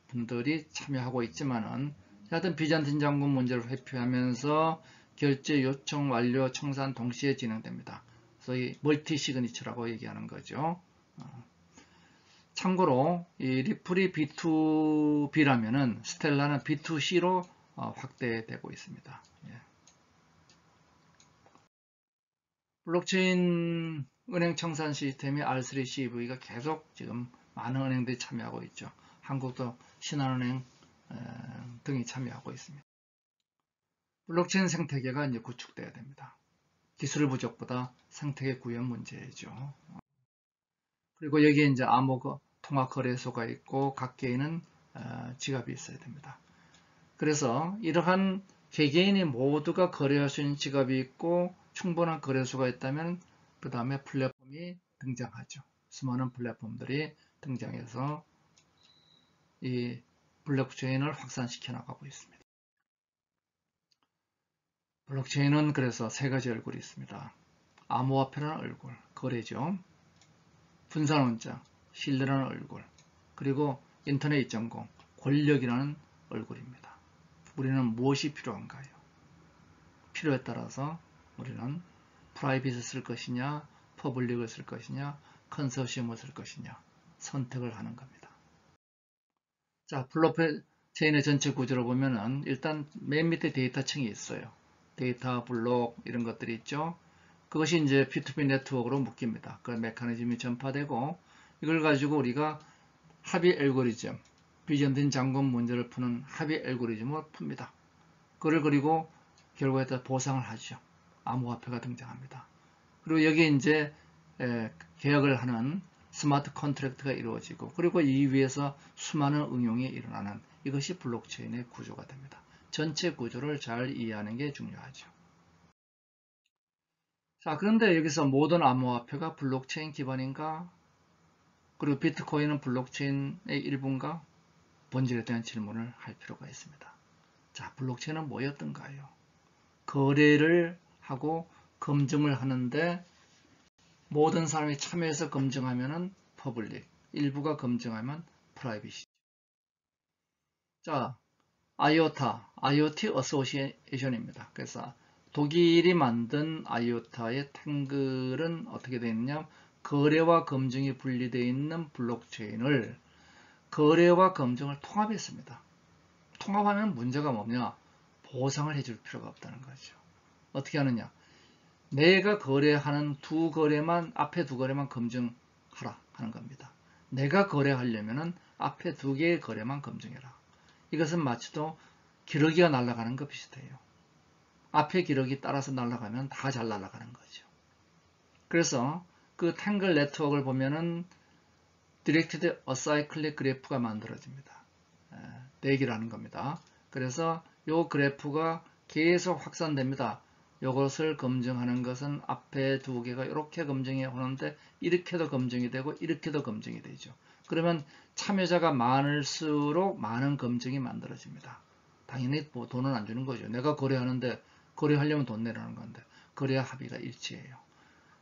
분들이 참여하고 있지만은 하여튼 비잔틴 장군 문제를 회피하면서 결제 요청 완료 청산 동시에 진행됩니다. 소위 멀티 시그니처라고 얘기하는 거죠. 참고로 이 리플이 B2B라면은 스텔라는 B2C로 확대되고 있습니다. 예. 블록체인 은행 청산 시스템이 R3CV가 계속 지금 많은 은행들이 참여하고 있죠. 한국도 신한은행 등이 참여하고 있습니다. 블록체인 생태계가 이제 구축돼야 됩니다. 기술 부족보다 생태계 구현 문제죠. 그리고 여기에 이제 암호 통화 거래소가 있고 각 개인은 지갑이 있어야 됩니다. 그래서 이러한 개개인이 모두가 거래할 수 있는 지갑이 있고 충분한 거래소가 있다면 그 다음에 플랫폼이 등장하죠. 수많은 플랫폼들이 등장해서 이 블록체인을 확산시켜 나가고 있습니다. 블록체인은 그래서 세 가지 얼굴이 있습니다. 암호화폐라는 얼굴, 거래죠. 분산원자, 신뢰라는 얼굴, 그리고 인터넷 2.0, 권력이라는 얼굴입니다. 우리는 무엇이 필요한가요? 필요에 따라서 우리는 프라이빗을 쓸 것이냐, 퍼블릭을 쓸 것이냐, 컨소시엄을 쓸 것이냐 선택을 하는 겁니다. 자, 블록체인의 전체 구조를 보면은 일단 맨 밑에 데이터층이 있어요. 데이터 블록 이런 것들이 있죠. 그것이 이제 P2P 네트워크로 묶입니다. 그 메커니즘이 전파되고 이걸 가지고 우리가 합의 알고리즘, 비전된 잠금 문제를 푸는 합의 알고리즘을 풉니다. 그걸 그리고 결과에 따라 보상을 하죠. 암호화폐가 등장합니다. 그리고 여기에 이제 계약을 하는 스마트 컨트랙트가 이루어지고 그리고 이 위에서 수많은 응용이 일어나는 이것이 블록체인의 구조가 됩니다. 전체 구조를 잘 이해하는 게 중요하죠. 자, 그런데 여기서 모든 암호화폐가 블록체인 기반인가? 그리고 비트코인은 블록체인의 일부인가? 본질에 대한 질문을 할 필요가 있습니다. 자, 블록체인은 뭐였던가요? 거래를 하고 검증을 하는데 모든 사람이 참여해서 검증하면은 퍼블릭, 일부가 검증하면 프라이빗이죠. 자, IOTA 어소시에이션입니다. 그래서 독일이 만든 IOTA의 탱글은 어떻게 되어 있느냐? 거래와 검증이 분리되어 있는 블록체인을 거래와 검증을 통합했습니다. 통합하면 문제가 뭐냐? 보상을 해줄 필요가 없다는 거죠. 어떻게 하느냐? 내가 거래하는 앞에 두 거래만 검증하라 하는 겁니다. 내가 거래하려면은 앞에 두 개의 거래만 검증해라. 이것은 마치도 기러기가 날아가는 것 비슷해요. 앞에 기러기 따라서 날아가면 다 잘 날아가는 거죠. 그래서 그 탱글 네트워크를 보면은 디렉티드 어사이클릭 그래프가 만들어집니다. 내기라는 겁니다. 그래서 이 그래프가 계속 확산됩니다. 이것을 검증하는 것은 앞에 두 개가 이렇게 검증이 오는데 이렇게도 검증이 되고 이렇게도 검증이 되죠. 그러면 참여자가 많을수록 많은 검증이 만들어집니다. 당연히 뭐 돈은 안 주는 거죠. 내가 거래하는데 거래하려면 돈 내라는 건데 거래와 합의가 일치해요.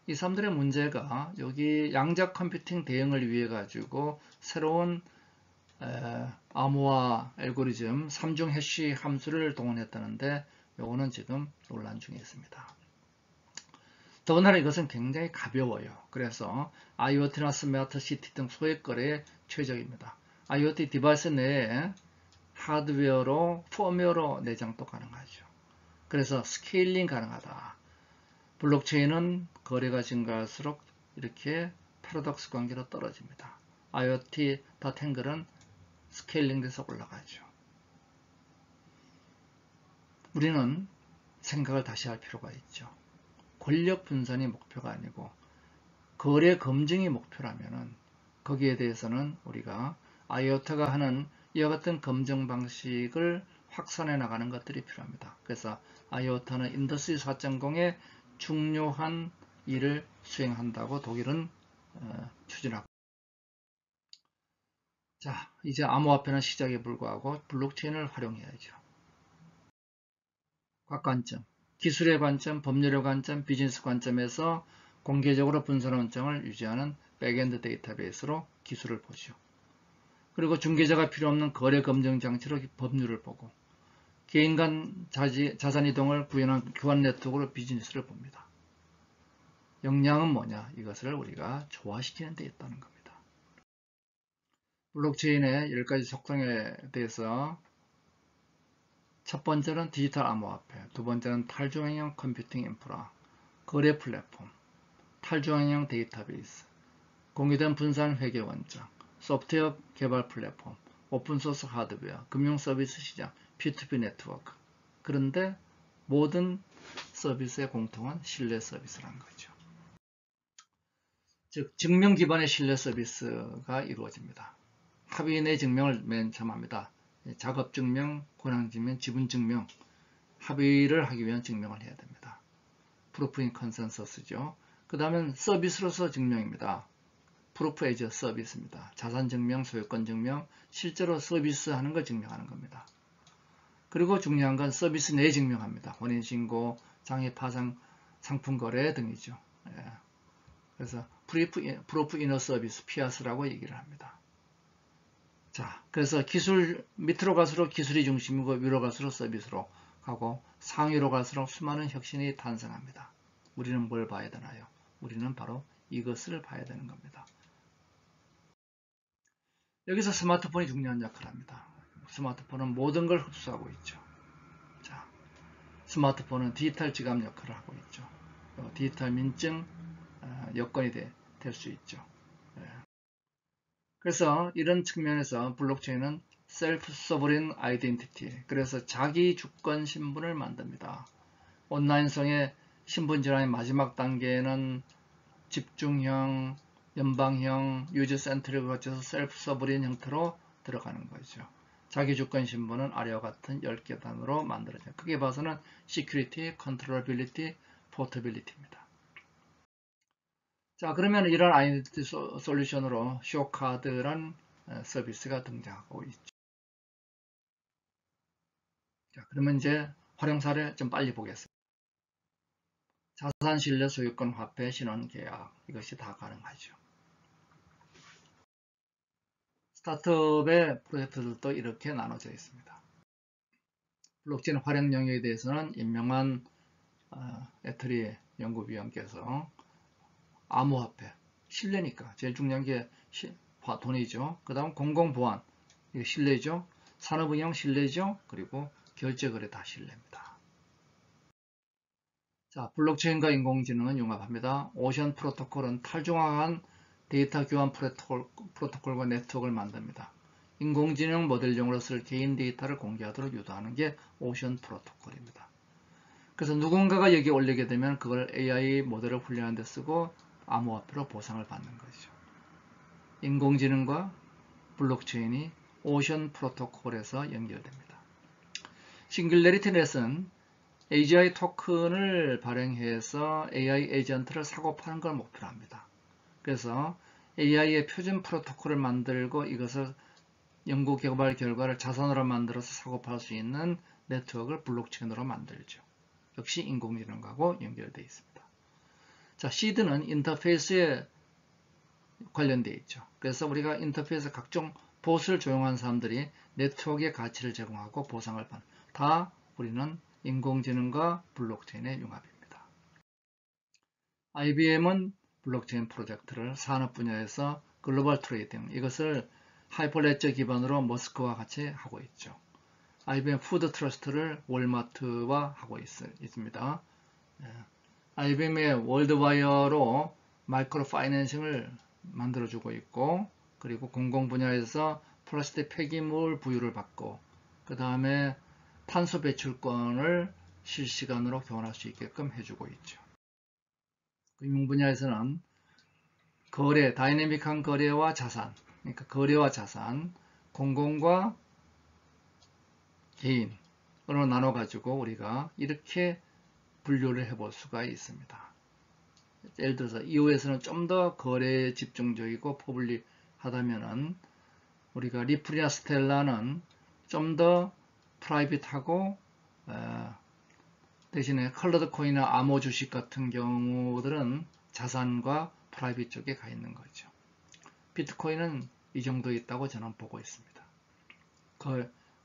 이 사람들의 문제가 여기 양자 컴퓨팅 대응을 위해 가지고 새로운 암호화 알고리즘 3중 해시 함수를 동원했다는데 요거는 지금 논란 중에 있습니다. 더군다나 이것은 굉장히 가벼워요. 그래서 IoT나 스마트 시티 등 소액 거래에 최적입니다. IoT 디바이스 내에 하드웨어로 펌웨어로 내장도 가능하죠. 그래서 스케일링 가능하다. 블록체인은 거래가 증가할수록 이렇게 패러독스 관계로 떨어집니다. IoT 닷탱글은 스케일링 돼서 올라가죠. 우리는 생각을 다시 할 필요가 있죠. 권력 분산이 목표가 아니고 거래 검증이 목표라면은 거기에 대해서는 우리가 IoT가 하는 이와 같은 검증 방식을 확산해 나가는 것들이 필요합니다. 그래서 IoT는 인더스트리 4.0의 중요한 일을 수행한다고 독일은 추진하고 자, 이제 암호화폐는 시작에 불과하고 블록체인을 활용해야죠. 각 관점, 기술의 관점, 법률의 관점, 비즈니스 관점에서 공개적으로 분산 원점을 유지하는 백엔드 데이터베이스로 기술을 보죠. 그리고 중개자가 필요 없는 거래 검증 장치로 법률을 보고 개인 간 자산 이동을 구현한 교환 네트워크로 비즈니스를 봅니다. 역량은 뭐냐? 이것을 우리가 조화시키는 데 있다는 겁니다. 블록체인의 10가지 속성에 대해서 첫 번째는 디지털 암호화폐, 두 번째는 탈중앙형 컴퓨팅 인프라, 거래 플랫폼, 탈중앙형 데이터베이스, 공유된 분산 회계 원장, 소프트웨어 개발 플랫폼, 오픈소스 하드웨어, 금융 서비스 시장, P2P 네트워크. 그런데 모든 서비스의 공통한 신뢰 서비스라는 거죠. 즉 증명 기반의 신뢰 서비스가 이루어집니다. 합의 내 증명을 맨 처음 합니다. 작업 증명, 권한 증명, 지분 증명, 합의를 하기 위한 증명을 해야 됩니다. 프루프 인 컨센서스죠. 그 다음엔 서비스로서 증명입니다. 프루프 에이저 서비스입니다. 자산 증명, 소유권 증명, 실제로 서비스하는 걸 증명하는 겁니다. 그리고 중요한 건 서비스 내 증명합니다. 혼인신고, 장애 파상, 상품 거래 등이죠. 그래서 프루프 이너 서비스, 피아스라고 얘기를 합니다. 자, 그래서 기술 밑으로 갈수록 기술이 중심이고 위로 갈수록 서비스로 가고 상위로 갈수록 수많은 혁신이 탄생합니다. 우리는 뭘 봐야 되나요? 우리는 바로 이것을 봐야 되는 겁니다. 여기서 스마트폰이 중요한 역할을 합니다. 스마트폰은 모든 걸 흡수하고 있죠. 자, 스마트폰은 디지털 지갑 역할을 하고 있죠. 디지털 민증 여건이 될 수 있죠. 그래서 이런 측면에서 블록체인은 셀프 서버린 아이덴티티, 그래서 자기 주권 신분을 만듭니다. 온라인성의 신분 질환의 마지막 단계는 집중형, 연방형, 유저 센트릭을 거쳐서 셀프 서버린 형태로 들어가는 거죠. 자기 주권 신분은 아래와 같은 10계단으로 만들어져요. 크게 봐서는 시큐리티, 컨트롤빌리티, 포터빌리티입니다. 자, 그러면 이런 아이덴티티 솔루션으로 쇼카드란 서비스가 등장하고 있죠. 자, 그러면 이제 활용 사례 좀 빨리 보겠습니다. 자산 신뢰 소유권 화폐 신원 계약, 이것이 다 가능하죠. 스타트업의 프로젝트들도 이렇게 나눠져 있습니다. 블록체인 활용 영역에 대해서는 임명한 애터리 연구위원께서 암호화폐, 신뢰니까 제일 중요한 게 돈이죠. 그 다음 공공보안, 이게 신뢰죠. 산업응용 신뢰죠. 그리고 결제거래 다 신뢰입니다. 자, 블록체인과 인공지능은 융합합니다. 오션 프로토콜은 탈중앙한 데이터 교환 프로토콜과 네트워크를 만듭니다. 인공지능 모델용으로 쓸 개인 데이터를 공개하도록 유도하는 게 오션 프로토콜입니다. 그래서 누군가가 여기 올리게 되면 그걸 AI 모델을 훈련하는 데 쓰고 암호화폐로 보상을 받는 거죠. 인공지능과 블록체인이 오션 프로토콜에서 연결됩니다. 싱귤레리티 넷은 AGI 토큰을 발행해서 AI 에이전트를 사고 파는 걸 목표로 합니다. 그래서 AI의 표준 프로토콜을 만들고 이것을 연구 개발 결과를 자산으로 만들어서 사고 팔 수 있는 네트워크를 블록체인으로 만들죠. 역시 인공지능하고 연결되어 있습니다. 자, 시드는 인터페이스에 관련되어 있죠. 그래서 우리가 인터페이스 각종 봇을 조용한 사람들이 네트워크의 가치를 제공하고 보상을 받는 다 우리는 인공지능과 블록체인의 융합입니다. IBM은 블록체인 프로젝트를 산업 분야에서 글로벌 트레이딩 이것을 하이퍼레저 기반으로 머스크와 같이 하고 있죠. IBM 푸드 트러스트를 월마트와 하고 있습니다. IBM의 월드와이어로 마이크로 파이낸싱을 만들어주고 있고, 그리고 공공 분야에서 플라스틱 폐기물 부유를 받고, 그 다음에 탄소 배출권을 실시간으로 교환할 수 있게끔 해주고 있죠. 금융 분야에서는 거래, 다이내믹한 거래와 자산, 그러니까 거래와 자산, 공공과 개인으로 나눠가지고 우리가 이렇게 분류를 해볼 수가 있습니다. 예를 들어서 EOS는 좀 더 거래에 집중적이고 퍼블릭하다면은 우리가 리플이나 스텔라는 좀 더 프라이빗하고 대신에 컬러드 코인이나 암호 주식 같은 경우들은 자산과 프라이빗 쪽에 가 있는 거죠. 비트코인은 이 정도 있다고 저는 보고 있습니다.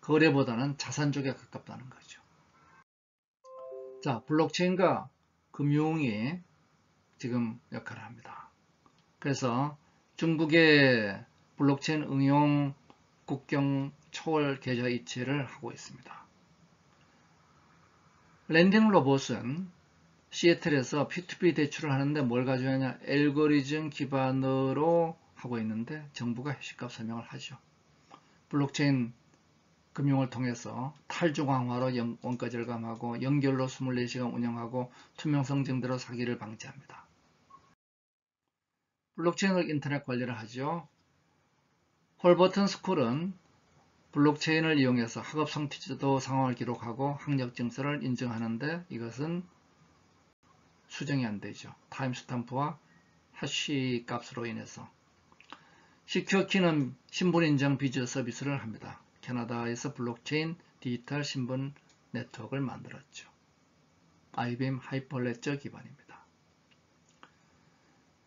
거래보다는 자산 쪽에 가깝다는 거죠. 자, 블록체인과 금융이 지금 역할을 합니다. 그래서 중국의 블록체인 응용 국경 초월 계좌 이체를 하고 있습니다. 랜딩 로봇은 시애틀에서 P2P 대출을 하는데 뭘 가져가냐, 알고리즘 기반으로 하고 있는데 정부가 해시값 설명을 하죠. 블록체인 금융을 통해서 탈중앙화로 원가 절감하고 연결로 24시간 운영하고 투명성 증대로 사기를 방지합니다. 블록체인으로 인터넷 관리를 하죠. 홀버튼 스쿨은 블록체인을 이용해서 학업성 지도 상황을 기록하고 학력 증서를 인증하는데 이것은 수정이 안 되죠. 타임스탬프와 해시 값으로 인해서. 시큐어키는 신분 인증 비즈 서비스를 합니다. 캐나다에서 블록체인 디지털 신분 네트워크를 만들었죠. IBM 하이퍼레저 기반입니다.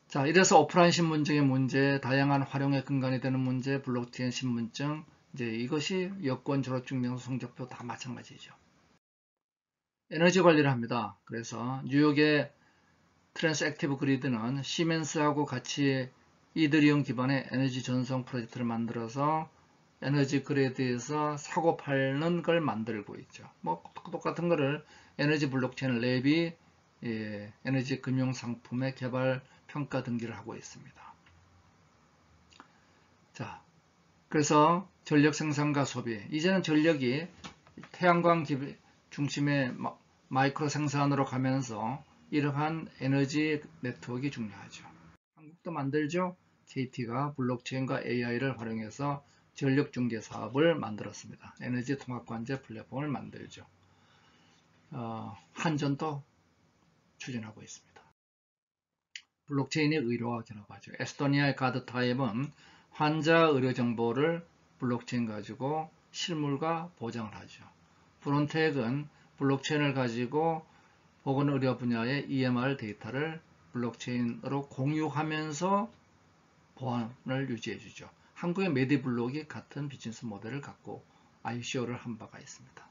자, 이래서 오프라인 신분증의 문제, 다양한 활용의 근간이 되는 문제, 블록체인 신분증, 이제 이것이 여권, 졸업증명서, 성적표 다 마찬가지죠. 에너지 관리를 합니다. 그래서 뉴욕의 트랜스 액티브 그리드는 시멘스하고 같이 이더리움 기반의 에너지 전송 프로젝트를 만들어서 에너지 그리드에서 사고 팔는 걸 만들고 있죠. 뭐 똑같은 거를 에너지 블록체인 랩이 에너지 금융 상품의 개발 평가 등기를 하고 있습니다. 자, 그래서 전력 생산과 소비. 이제는 전력이 태양광 중심의 마이크로 생산으로 가면서 이러한 에너지 네트워크가 중요하죠. 한국도 만들죠. KT가 블록체인과 AI를 활용해서 전력 중개 사업을 만들었습니다. 에너지 통합관제 플랫폼을 만들죠. 한전도 추진하고 있습니다. 블록체인이 의료와 결합하죠. 에스토니아의 가드타입은 환자 의료 정보를 블록체인 가지고 실물과 보장을 하죠. 프론텍은 블록체인을 가지고 보건의료 분야의 EMR 데이터를 블록체인으로 공유하면서 보안을 유지해주죠. 한국의 메디블록이 같은 비즈니스 모델을 갖고 ICO를 한 바가 있습니다.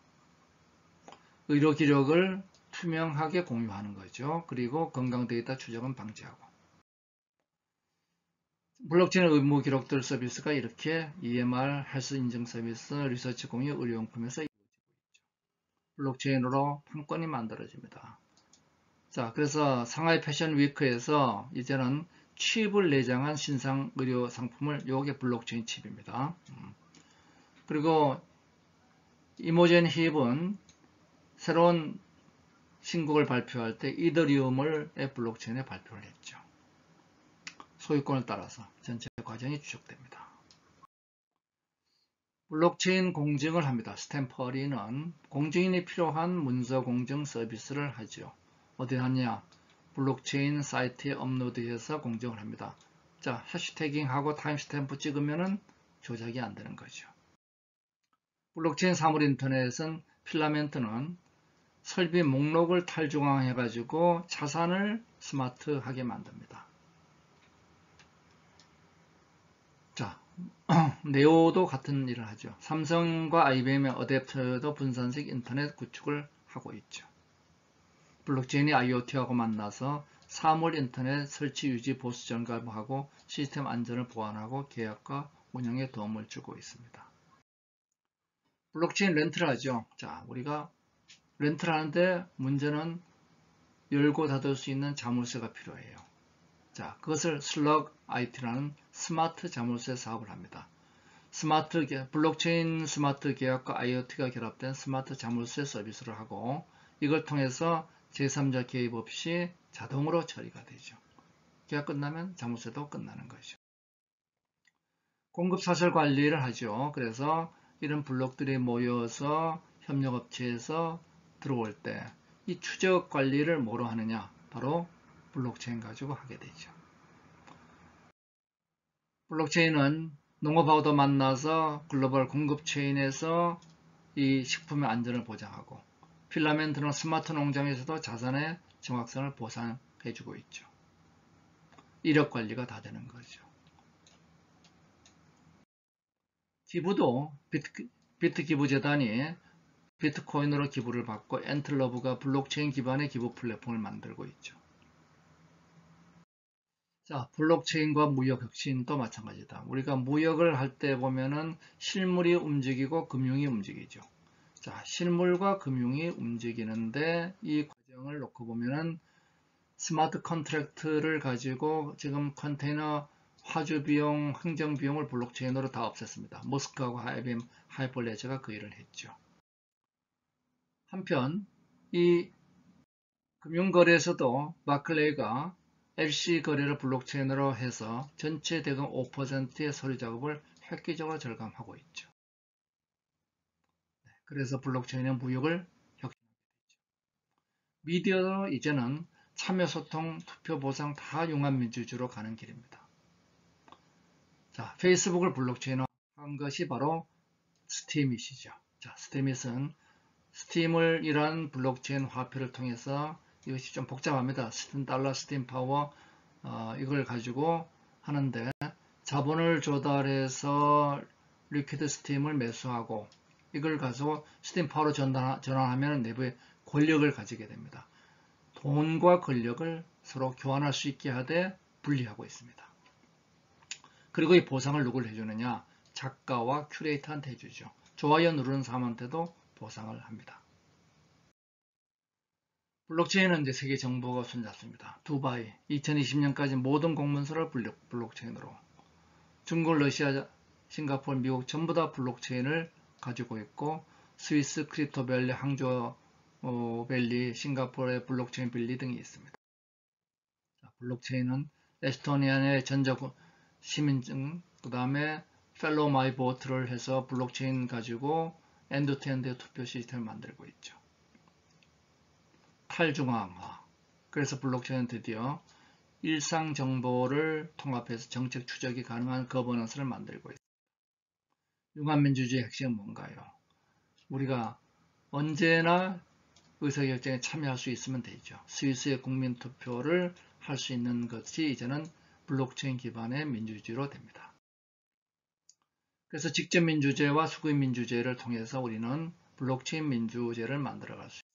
의료 기록을 투명하게 공유하는 거죠. 그리고 건강 데이터 추적은 방지하고. 블록체인 의무 기록들 서비스가 이렇게 EMR, 헬스 인증 서비스, 리서치 공유, 의료용품에서 이루어지고 있죠. 블록체인으로 판권이 만들어집니다. 자, 그래서 상하이 패션 위크에서 이제는 칩을 내장한 신상 의료 상품을 요게 블록체인 칩입니다. 그리고 이모젠 힙은 새로운 신곡을 발표할 때 이더리움을 블록체인에 발표를 했죠. 소유권을 따라서 전체 과정이 추적됩니다. 블록체인 공증을 합니다. 스탬퍼리는 공증인이 필요한 문서 공증 서비스를 하죠. 어디 하냐? 블록체인 사이트에 업로드해서 공증을 합니다. 자, 해시태깅하고 타임스탬프 찍으면은 조작이 안 되는 거죠. 블록체인 사물 인터넷은 필라멘트는 설비 목록을 탈중앙해 가지고 자산을 스마트하게 만듭니다. 자, 네오도 같은 일을 하죠. 삼성과 IBM의 어댑터도 분산식 인터넷 구축을 하고 있죠. 블록체인이 IoT하고 만나서 사물 인터넷 설치 유지 보수 점검하고 시스템 안전을 보완하고 계약과 운영에 도움을 주고 있습니다. 블록체인 렌트를 하죠. 자, 우리가 렌트를 하는데 문제는 열고 닫을 수 있는 자물쇠가 필요해요. 자, 그것을 슬럭 IT라는 스마트 자물쇠 사업을 합니다. 블록체인 스마트 계약과 IoT가 결합된 스마트 자물쇠 서비스를 하고 이걸 통해서 제3자 개입 없이 자동으로 처리가 되죠. 계약 끝나면 자물쇠도 끝나는 거죠. 공급 사설 관리를 하죠. 그래서 이런 블록들이 모여서 협력업체에서 들어올 때 이 추적 관리를 뭐로 하느냐? 바로 블록체인 가지고 하게 되죠. 블록체인은 농업하고도 만나서 글로벌 공급 체인에서 이 식품의 안전을 보장하고 필라멘트는 스마트 농장에서도 자산의 정확성을 보상해주고 있죠. 이력 관리가 다 되는 거죠. 기부도 비트 기부재단이 비트코인으로 기부를 받고 엔틀러브가 블록체인 기반의 기부 플랫폼을 만들고 있죠. 자, 블록체인과 무역 혁신도 마찬가지다. 우리가 무역을 할 때 보면은 실물이 움직이고 금융이 움직이죠. 자, 실물과 금융이 움직이는데 이 과정을 놓고 보면은 스마트 컨트랙트를 가지고 지금 컨테이너 화주 비용, 흥정 비용을 블록체인으로 다 없앴습니다. 머스크하고 IBM 하이퍼레저가 그 일을 했죠. 한편 이 금융거래에서도 바클레이가 LC 거래를 블록체인으로 해서 전체 대금 5%의 서류 작업을 획기적으로 절감하고 있죠. 그래서 블록체인의 무역을 혁신하게 됐죠. 미디어도 이제는 참여, 소통, 투표, 보상 다 융합 민주주의로 가는 길입니다. 자, 페이스북을 블록체인화한 것이 바로 스팀잇이죠. 자, 스팀잇은 스팀을 이란 블록체인 화폐를 통해서 이것이 좀 복잡합니다. 스팀 달러, 스팀 파워 이걸 가지고 하는데 자본을 조달해서 리퀴드 스팀을 매수하고 이걸 가지고 스팀 파워로 전환하면 내부에 권력을 가지게 됩니다. 돈과 권력을 서로 교환할 수 있게 하되 분리하고 있습니다. 그리고 이 보상을 누굴 해주느냐? 작가와 큐레이터한테 해주죠. 좋아요 누르는 사람한테도 보상을 합니다. 블록체인은 이제 세계 정보가 손잡습니다. 두바이 2020년까지 모든 공문서를 블록체인으로 중국, 러시아, 싱가포르, 미국 전부 다 블록체인을 가지고 있고 스위스, 크립토밸리, 항저 밸리, 싱가포르의 블록체인 밸리 등이 있습니다. 블록체인은 에스토니아의 전적 시민증, 그 다음에 펠로우 마이 보트를 해서 블록체인 가지고 엔드-투-엔드 투표 시스템을 만들고 있죠. 탈중앙화. 그래서 블록체인은 드디어 일상 정보를 통합해서 정책 추적이 가능한 거버넌스를 만들고 있습니다. 융합민주주의의 핵심은 뭔가요? 우리가 언제나 의사결정에 참여할 수 있으면 되죠. 스위스의 국민투표를 할 수 있는 것이 이제는 블록체인 기반의 민주주의로 됩니다. 그래서 직접민주제와 수구민주제를 통해서 우리는 블록체인 민주제를 만들어갈 수 있습니다.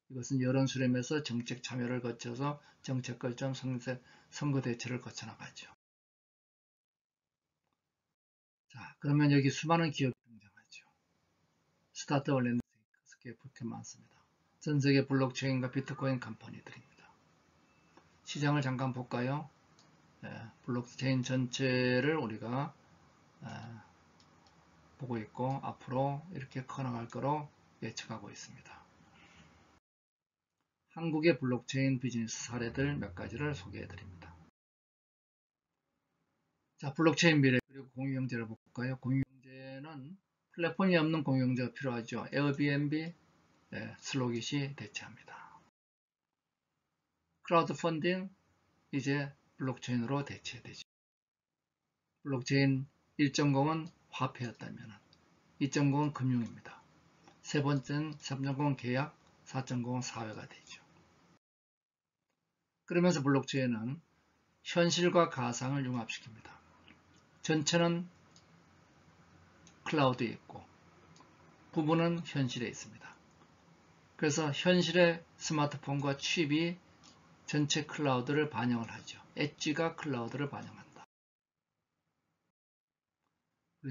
이것은 여론 수렴에서 정책 참여를 거쳐서 정책 결정, 선거 대처를 거쳐 나가죠. 자, 그러면 여기 수많은 기업이 등장하죠. 스타트업 랜드스케이프 그렇게 많습니다. 전 세계 블록체인과 비트코인 컴퍼니들입니다. 시장을 잠깐 볼까요? 블록체인 전체를 우리가 보고 있고 앞으로 이렇게 커나갈 거로 예측하고 있습니다. 한국의 블록체인 비즈니스 사례들 몇 가지를 소개해 드립니다. 자, 블록체인 미래 그리고 공유경제를 볼까요? 공유경제는 플랫폼이 없는 공유경제가 필요하죠. 에어비앤비, 슬로깃이 대체합니다. 크라우드 펀딩 이제 블록체인으로 대체되죠. 블록체인 1.0은 화폐였다면 2.0은 금융입니다. 세 번째는 3.0 계약, 4.0은 사회가 되죠. 그러면서 블록체인은 현실과 가상을 융합시킵니다. 전체는 클라우드에 있고 부분은 현실에 있습니다. 그래서 현실의 스마트폰과 칩이 전체 클라우드를 반영을 하죠. 엣지가 클라우드를 반영한다.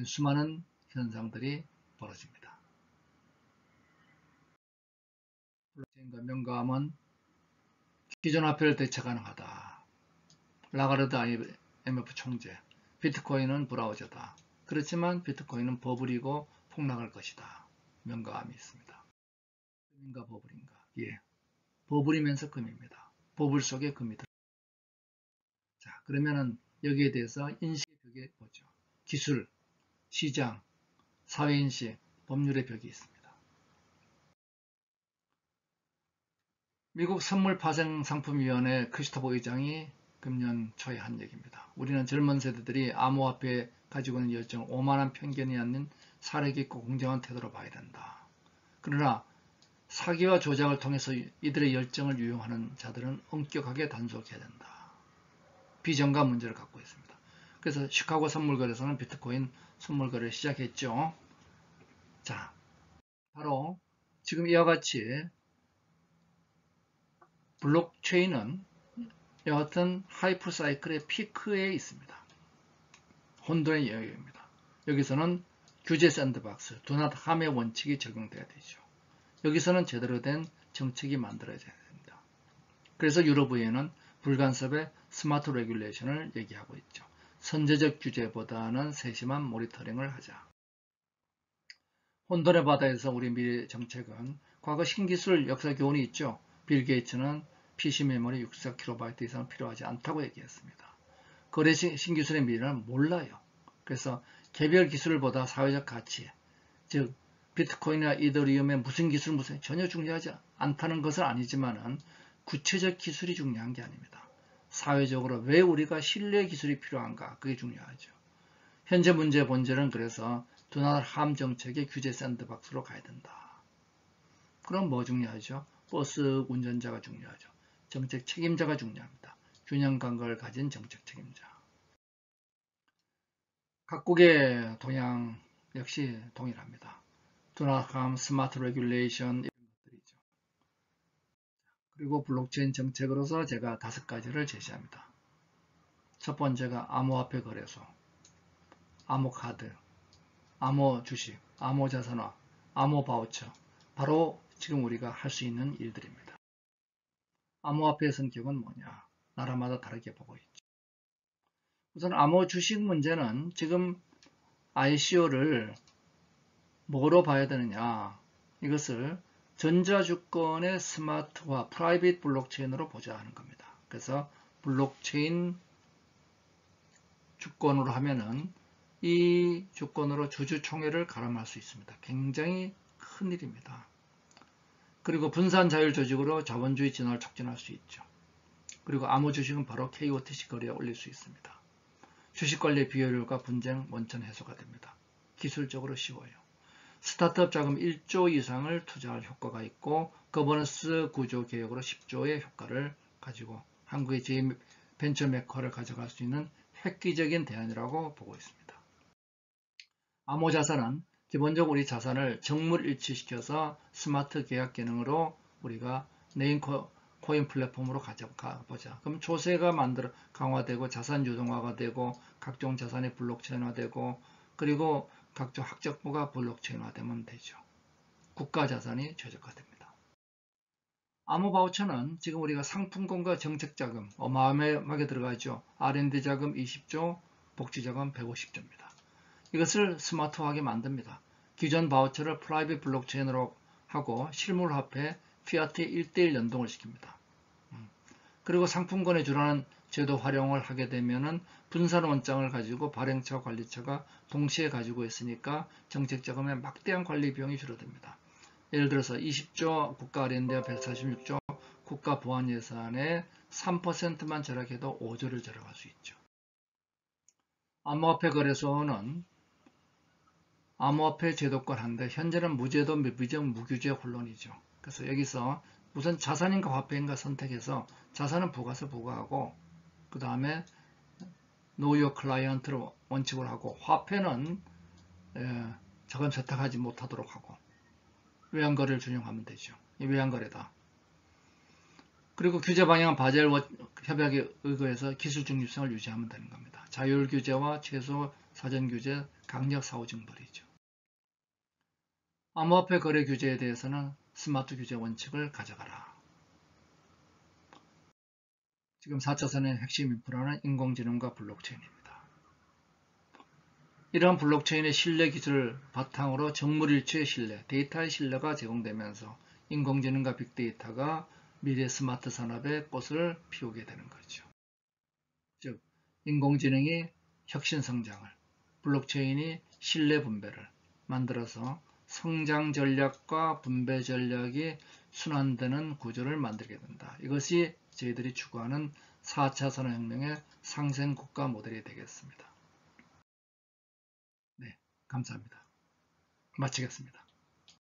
수많은 현상들이 벌어집니다. 블록체인과 명감은 기존 화폐를 대체 가능하다. 라가르드 IMF 총재, 비트코인은 브라우저다. 그렇지만 비트코인은 버블이고 폭락할 것이다. 명감이 있습니다. 금인가 버블인가? 예, 버블이면서 금입니다. 버블 속에 금이 들어있습니다. 자, 그러면은 여기에 대해서 인식의 벽에 보죠. 기술, 시장, 사회인식, 법률의 벽이 있습니다. 미국 선물파생상품위원회 크리스토퍼 의장이 금년 초에 한 얘기입니다. 우리는 젊은 세대들이 암호화폐에 가지고 있는 열정을 오만한 편견이 아닌 사려 깊고 공정한 태도로 봐야 된다. 그러나 사기와 조작을 통해서 이들의 열정을 유용하는 자들은 엄격하게 단속해야 된다. 비정가 문제를 갖고 있습니다. 그래서 시카고 선물거래소는 비트코인 선물거래를 시작했죠. 자, 바로 지금 이와 같이 블록체인은 여하튼 하이퍼 사이클의 피크에 있습니다. 혼돈의 영역입니다. 여기서는 규제 샌드박스, 도낫 함의 원칙이 적용돼야 되죠. 여기서는 제대로 된 정책이 만들어져야 됩니다. 그래서 유럽의회는 불간섭의 스마트 레귤레이션을 얘기하고 있죠. 선제적 규제보다는 세심한 모니터링을 하자. 혼돈의 바다에서 우리 미래 정책은 과거 신기술 역사 교훈이 있죠. 빌 게이츠는 PC 메모리 64KB 이상 필요하지 않다고 얘기했습니다. 거래 신기술의 미래는 몰라요. 그래서 개별 기술보다 사회적 가치, 즉 비트코인이나 이더리움의 무슨 기술 전혀 중요하지 않다는 것은 아니지만은 구체적 기술이 중요한 게 아닙니다. 사회적으로 왜 우리가 신뢰 기술이 필요한가 그게 중요하죠. 현재 문제의 본질은 그래서 도널드 함 정책의 규제 샌드박스로 가야 된다. 그럼 뭐 중요하죠? 버스 운전자가 중요하죠. 정책 책임자가 중요합니다. 균형 감각을 가진 정책 책임자. 각국의 동향 역시 동일합니다. 도널드 함 스마트 레귤레이션 이런 것들이죠. 그리고 블록체인 정책으로서 제가 5가지를 제시합니다. 첫 번째가 암호화폐 거래소, 암호카드, 암호주식, 암호자산화, 암호바우처, 바로 지금 우리가 할 수 있는 일들입니다. 암호화폐의 성격은 뭐냐? 나라마다 다르게 보고 있죠. 우선 암호주식 문제는 지금 ICO를 뭐로 봐야 되느냐? 이것을 전자주권의 스마트화, 프라이빗 블록체인으로 보자 하는 겁니다. 그래서 블록체인 주권으로 하면은 이 주권으로 주주총회를 가름할 수 있습니다. 굉장히 큰 일입니다. 그리고 분산 자율 조직으로 자본주의 진화를 촉진할 수 있죠. 그리고 암호주식은 바로 KOTC 거래에 올릴 수 있습니다. 주식관리 비효율과 분쟁, 원천 해소가 됩니다. 기술적으로 쉬워요. 스타트업 자금 1조 이상을 투자할 효과가 있고 거버넌스 구조 개혁으로 10조의 효과를 가지고 한국의 제2벤처 메커를 가져갈 수 있는 획기적인 대안이라고 보고 있습니다. 암호자산은 기본적으로 우리 자산을 정물 일치시켜서 스마트 계약 기능으로 우리가 네임 코인 플랫폼으로 가보자. 그럼 조세가 강화되고 자산 유동화가 되고 각종 자산이 블록체인화되고 그리고 각종 학적부가 블록체인화되면 되죠. 국가 자산이 최적화됩니다. 암호바우처는 지금 우리가 상품권과 정책자금 어마어마하게 들어가죠. R&D 자금 20조, 복지자금 150조입니다. 이것을 스마트하게 만듭니다. 기존 바우처를 프라이빗 블록체인으로 하고 실물화폐 피아트 1:1 연동을 시킵니다. 그리고 상품권에 주라는 제도 활용을 하게 되면은 분산 원장을 가지고 발행처 관리처가 동시에 가지고 있으니까 정책자금의 막대한 관리 비용이 줄어듭니다. 예를 들어서 20조 국가 R&D와 146조 국가 보안 예산에 3%만 절약해도 5조를 절약할 수 있죠. 암호화폐 거래소는 암호화폐 제도권 한데 현재는 무제도, 미비정, 무규제 혼론이죠. 그래서 여기서 우선 자산인가 화폐인가 선택해서 자산은 부가세 부과하고 그 다음에 Know Your Client를 원칙으로 하고 화폐는 자금 세탁하지 못하도록 하고 외환거래를 준용하면 되죠. 이 외환거래다. 그리고 규제 방향은 바젤 협약에 의거해서 기술 중립성을 유지하면 되는 겁니다. 자율 규제와 최소 사전 규제, 강력 사후 징벌이죠. 암호화폐 거래 규제에 대해서는 스마트 규제 원칙을 가져가라. 지금 4차선의 핵심 인프라는 인공지능과 블록체인입니다. 이러한 블록체인의 신뢰 기술을 바탕으로 정물일치의 신뢰, 데이터의 신뢰가 제공되면서 인공지능과 빅데이터가 미래 스마트 산업의 꽃을 피우게 되는 거죠. 즉, 인공지능이 혁신 성장을, 블록체인이 신뢰 분배를 만들어서 성장 전략과 분배 전략이 순환되는 구조를 만들게 된다. 이것이 저희들이 추구하는 4차 산업혁명의 상생 국가 모델이 되겠습니다. 네, 감사합니다. 마치겠습니다.